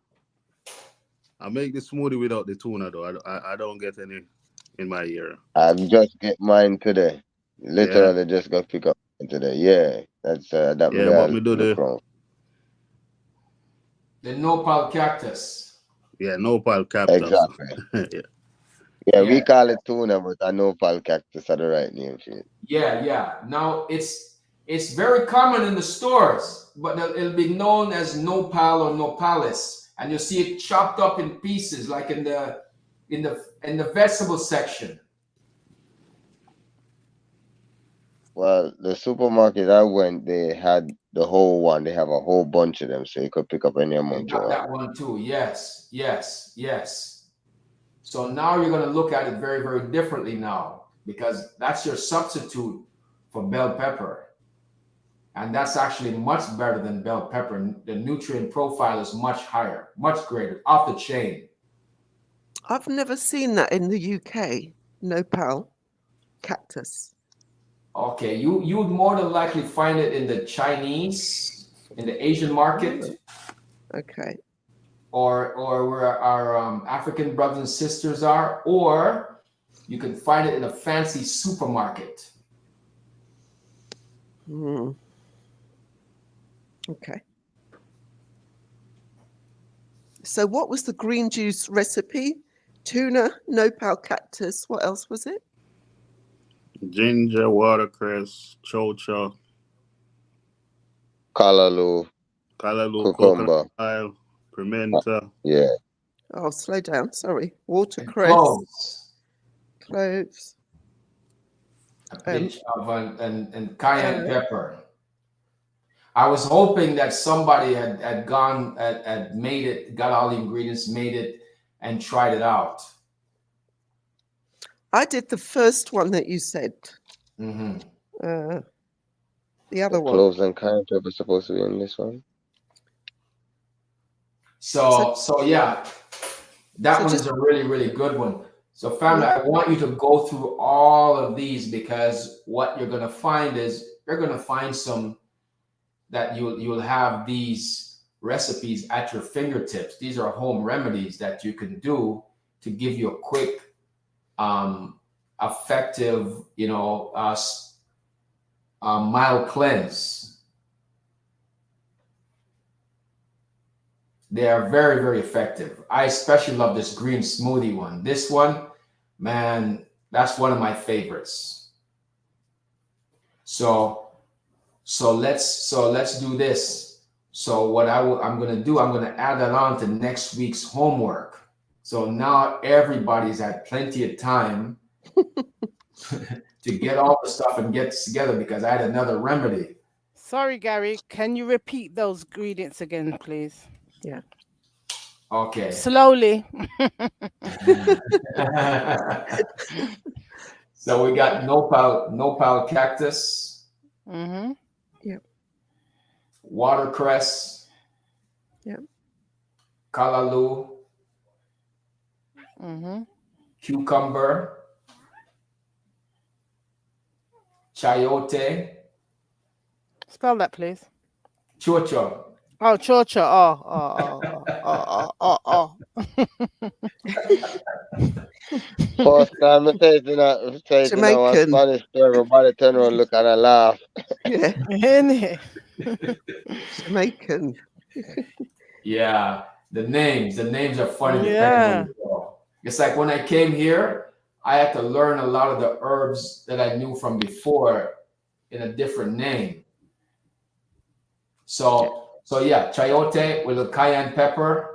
I make the smoothie without the tuna though. I don't get any in my ear. I've just get mine today. Yeah, Literally just got pick up mine today. Yeah, that's that me yeah, but gotta me do look the around. The nopal cactus. nopal cactus. Exactly. Yeah. Yeah, we Yeah, call it tuna, but I know pal cactus are the right name for it. yeah. Now it's very common in the stores, but it'll be known as nopal or nopalis, and you'll see it chopped up in pieces, like in the vegetable section. Well, the supermarket I went, they had the whole one. They have a whole bunch of them, so you could pick up any They amount you got want. that one too. Yes. So now you're going to look at it very, very differently now, because that's your substitute for bell pepper. And that's actually much better than bell pepper. The nutrient profile is much higher, much greater, off the chain. I've never seen that in the UK. Nopal cactus. Okay, you would more than likely find it in the Chinese, in the Asian market, Okay. or where our African brothers and sisters are, or you can find it in a fancy supermarket. Okay. So what was the green juice recipe? Tuna, nopal cactus. What else was it? Ginger, watercress, chocha, Callaloo, callaloo, coconut cucumber. oil, pimenta. Yeah. Oh, slow down. Sorry. Watercress, cloves. A pinch of and cayenne pepper. I was hoping that somebody had gone had made it, got all the ingredients, made it, and tried it out. I did the first one that you said. Mm-hmm. The other one. Cloves and cayenne pepper supposed to be in this one. So yeah, that one is a really, really good one. So family, I want you to go through all of these, because what you're gonna find is you're gonna find some that you'll have these recipes at your fingertips. These are home remedies that you can do to give you a quick, effective, mild cleanse. They are very, very effective. I especially love this green smoothie one. This one, man, that's one of my favorites. So let's do this. So what I'm going to do, I'm going to add that on to next week's homework. So now everybody's had plenty of time to get all the stuff and get together, because I had another remedy. Sorry, Gary, can you repeat those ingredients again, please? Yeah. Okay. Slowly. So we got nopal cactus. Mm-hmm. Yep. Watercress. Yep. Callaloo. Mm-hmm. Cucumber. Chayote. Spell that, please. Chocho. Oh, chocha. Oh. First time I tasting a Spanish, everybody turn around, look and I laugh. Yeah. Jamaican. Yeah, the names are funny. Yeah. Depending on where you go. It's like when I came here, I had to learn a lot of the herbs that I knew from before in a different name. So yeah, chayote with a cayenne pepper.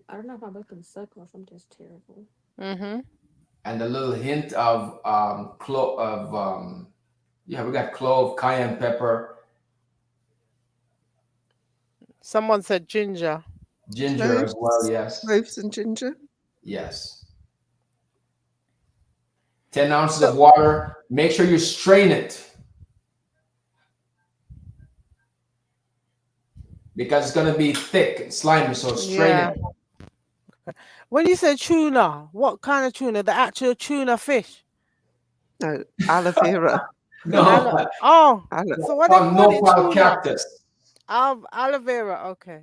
I don't know if I'm looking suck or if I'm just terrible. Mm-hmm. And a little hint of we got clove, cayenne pepper. Someone said ginger. Ginger as well, yes. Cloves and ginger. Yes. 10 ounces of water. Make sure you strain it, because it's going to be thick and slimy, so strain it. When you say tuna, what kind of tuna? The actual tuna fish? No, aloe vera. No. So what they call it? Nopal Tuna? cactus. Aloe vera, okay.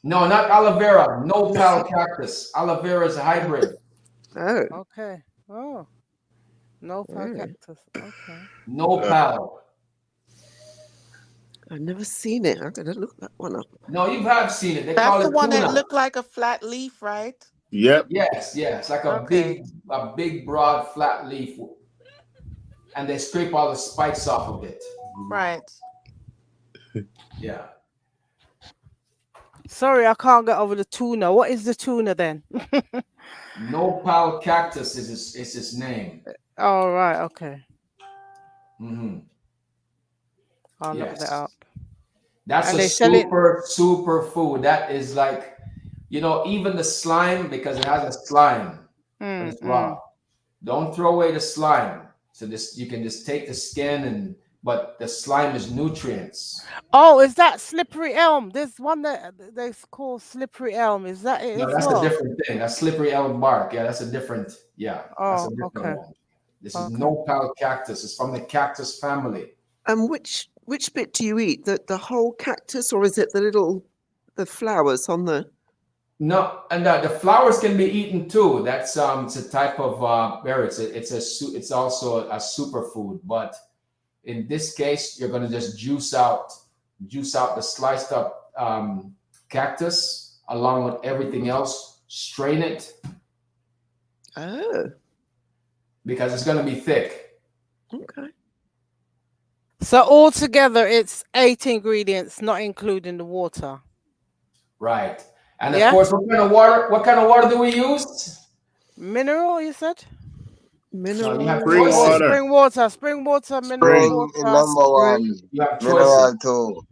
No, not aloe vera. Nopal cactus. Aloe vera is a hybrid. Oh. Okay. Oh, nopal cactus. Okay. Nopal. I've never seen it. I'm going to look that one up. No, you have seen it. They That's call the it one that tuna. looked like a flat leaf, right? Yep. Yes, yes, like a Okay. big, broad, flat leaf, and they scrape all the spikes off of it. Right. Yeah. Sorry, I can't get over the tuna. What is the tuna then? Nopal cactus is his name. Oh, right. Okay. Mm-hmm. I'll look that up. That's And a they sell it. super food. That is like, even the slime, because it has a slime when it's raw. Don't throw away the slime. So you can just take the skin but the slime is nutrients. Oh, is that slippery elm? There's one that they call slippery elm. Is that it No, as that's well? a different thing. That's slippery elm bark. Yeah, that's a different. Yeah, that's a Oh, different okay. one. This is nopal cactus. It's from the cactus family. And which bit do you eat? The whole cactus, or is it the flowers on the? No, and the flowers can be eaten too. That's it's a type of berry. It's also a superfood. But in this case, you're gonna just juice out the sliced up cactus along with everything else. Strain it. Oh. Because it's gonna be thick. Okay. So altogether, it's 8 ingredients, not including the water. Right. And of course, what kind of water do we use? Mineral, you said? Mineral. No, you have Spring water. Spring water, mineral water. Number one. You have Mineral choices. too.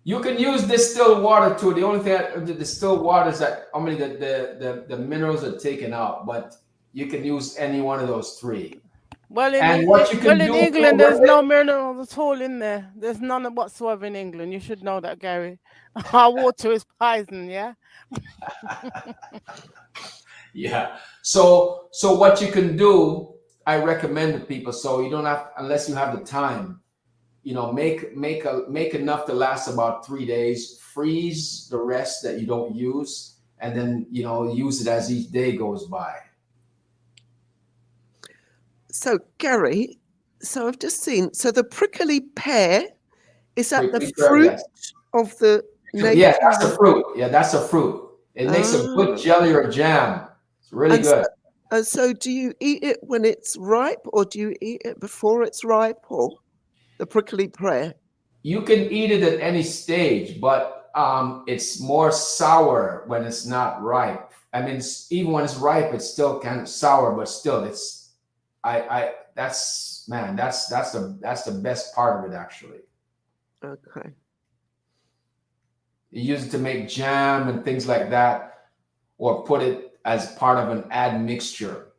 You can use distilled water too. The only thing the distilled water is that the minerals are taken out, but you can use any one of those three. Well, in England, there's no minerals at all in there. There's none whatsoever in England. You should know that, Gary. Our water is poison, yeah? Yeah. So what you can do, I recommend to people, so you don't have, unless you have the time, make enough to last about 3 days, freeze the rest that you don't use, and then, use it as each day goes by. So, Gary, I've just seen, the prickly pear, is that the fruit of the native? Yeah, that's a fruit. Yeah, that's a fruit. It makes a good jelly or jam. It's really good. So do you eat it when it's ripe, or do you eat it before it's ripe, or the prickly pear? You can eat it at any stage, but it's more sour when it's not ripe. I mean, even when it's ripe, it's still kind of sour, but still that's the best part of it, actually. Okay. You use it to make jam and things like that, or put it as part of an admixture.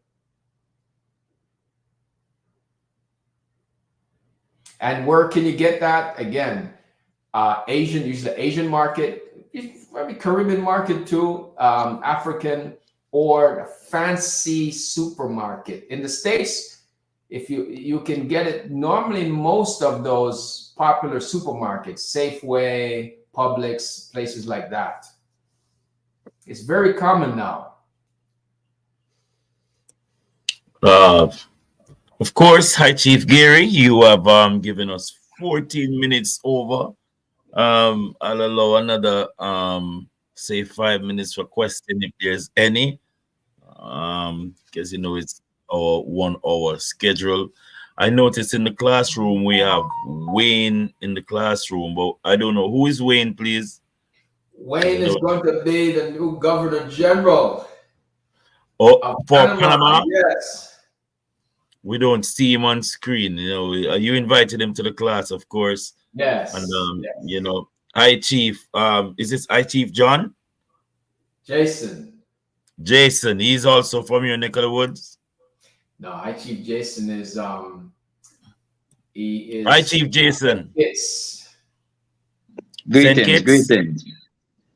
And where can you get that? Again, usually the Asian market, maybe Caribbean market too, African, or a fancy supermarket. In the States, if you can get it normally in most of those popular supermarkets, Safeway, Publix, places like that. It's very common now. Of course, hi Chief Gary, you have given us 14 minutes over. I'll allow another say 5 minutes for question if there's any. Because it's our 1 hour schedule. I noticed in the classroom we have Wayne in the classroom, but I don't know who is Wayne, please. Wayne is going to be the new Governor General. For Panama? Yes. We don't see him on screen. You invited him to the class, of course. Yes. And hi Chief. Is this hi Chief John? Jason, he's also from your neck of the woods. No, hi Chief Jason is he is hi Chief Jason. Yes. Greetings.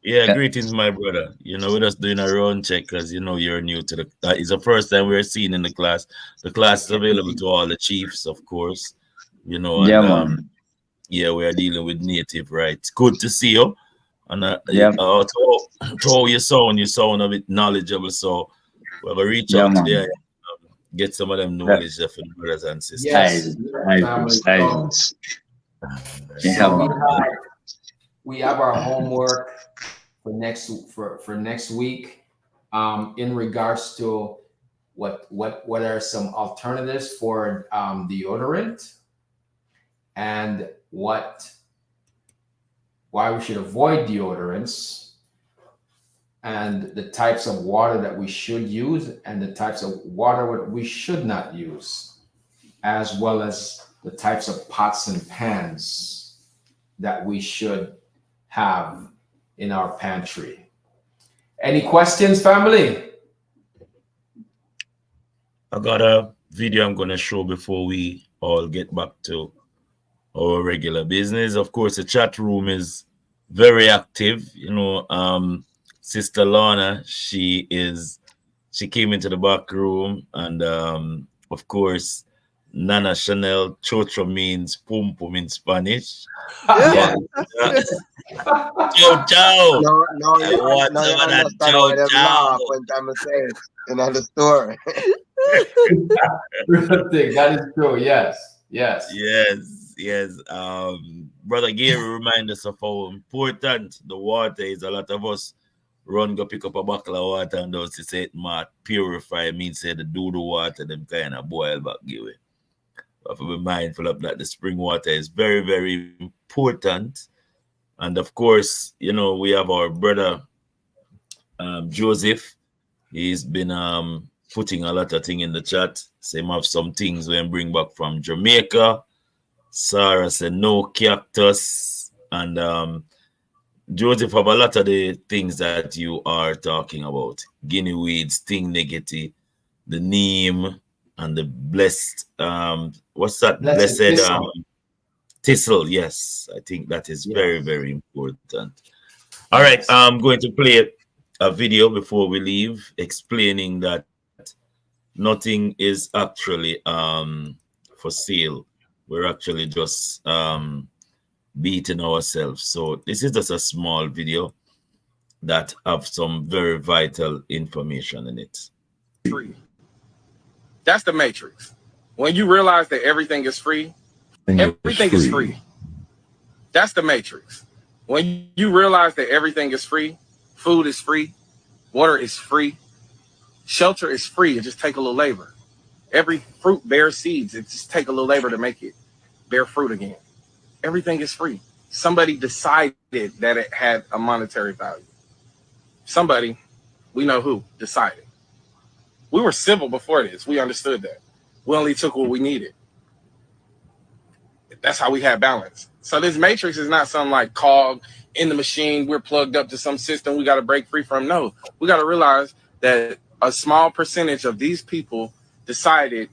Yeah, greetings, my brother. We're just doing a round check because you're new to the. It's the first time we're seeing in the class. The class is available to all the chiefs, of course. We are dealing with native rights. Good to see you. And to how you sound a bit knowledgeable. So We're gonna reach Yeah, out to man. there, get some of them knowledge for the brothers and sisters. Yes, family. So we have our homework for next week in regards to what are some alternatives for deodorant and why we should avoid deodorants and the types of water that we should use and the types of water we should not use, as well as the types of pots and pans that we should have in our pantry. Any questions, family? I got a video I'm going to show before we all get back to our regular business. Of course, the chat room is very active. You know, Sister Lorna, she came into the back room, and of course, Nana Chanel, chocho means pum pum in Spanish. Yeah. Chow chow. No, you understand why they laugh when I'm saying in the store. That is true. Yes. Brother Gary remind us of how important the water is. A lot of us run go pick up a bottle of water and those say it might purify, means say the do the water them kind of boil back give it. But be mindful of that. The spring water is very, very important. And of course, you know, we have our brother Joseph. He's been putting a lot of things in the chat. Same have some things we bring back from Jamaica. Sarah said no cactus. And Joseph have a lot of the things that you are talking about. Guinea weed, sting negative, the neem, and the blessed what's that? Blessed thistle. Yes, I think that is very, very important. All right, I'm going to play a video before we leave explaining that nothing is actually for sale. We're actually just beating ourselves. So this is just a small video that have some very vital information in it. Free. That's the matrix. When you realize that everything is free, everything is free. That's the matrix. When you realize that everything is free, food is free, water is free, shelter is free. It just take a little labor. Every fruit bears seeds. It just take a little labor to make it bear fruit again. Everything is free. Somebody decided that it had a monetary value. Somebody, we know who, decided. We were civil before this. We understood that. We only took what we needed. That's how we had balance. So this matrix is not something like cog in the machine. We're plugged up to some system we got to break free from. No, we got to realize that a small percentage of these people decided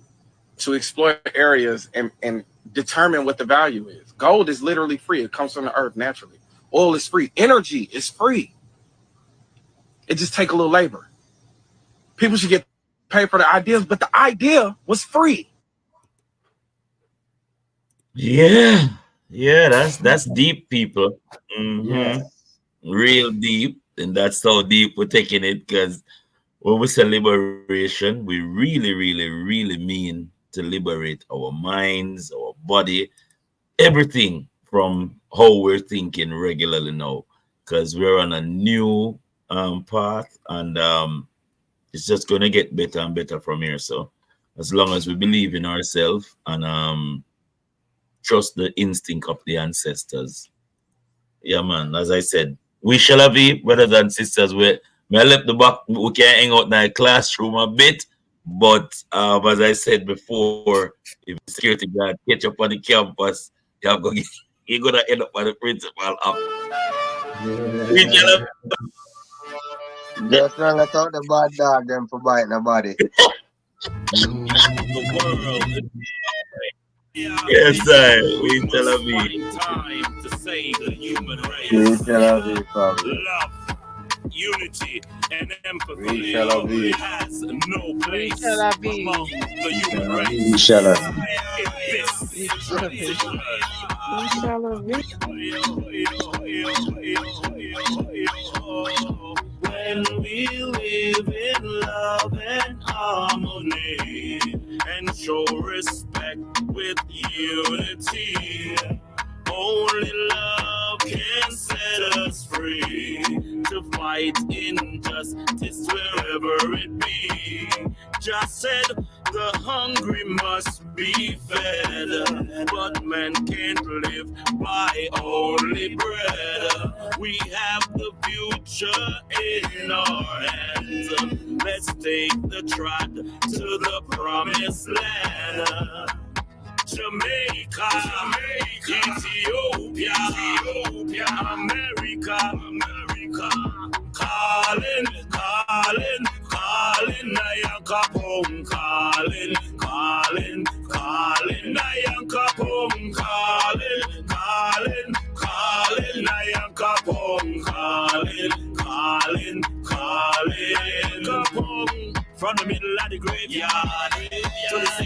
to exploit areas and determine what the value is. Gold is literally free. It comes from the earth naturally. Oil is free. Energy is free. It just take a little labor. People should get paid for the ideas, but the idea was free. Yeah, that's deep, people. Real deep, and that's how deep we're taking it. Because when we say liberation, we really, really, really mean to liberate our minds, our body, everything from how we're thinking regularly now. Because we're on a new path, and it's just gonna get better and better from here. So, as long as we believe in ourselves and trust the instinct of the ancestors. Yeah, man. As I said, we shall have it, brothers and sisters. We left the back. We can hang out in the classroom a bit, but as I said before, if security guard catch up on the campus, you're gonna end up on the principal office. We shall have. Just not let out the bad dog them for biting nobody. Yes, sir. We shall have it. Time to save the human race. We shall have it, family. Love, unity, and empathy. We shall have it. Has no place We shall have it. among the human race. We shall have This We shall have it. We shall have it. when we live in love and show respect with unity. Only love can set us free to fight injustice wherever it be. Just said the hungry must be fed, but man can't live by only bread. We have the future in our hands. Let's take the trot to the promised land. Jamaica, Ethiopia, America, calling, Nyankopong, calling, Nyankopong, calling, Nyankopong, calling, Nyankopong. From the middle of the graveyard to the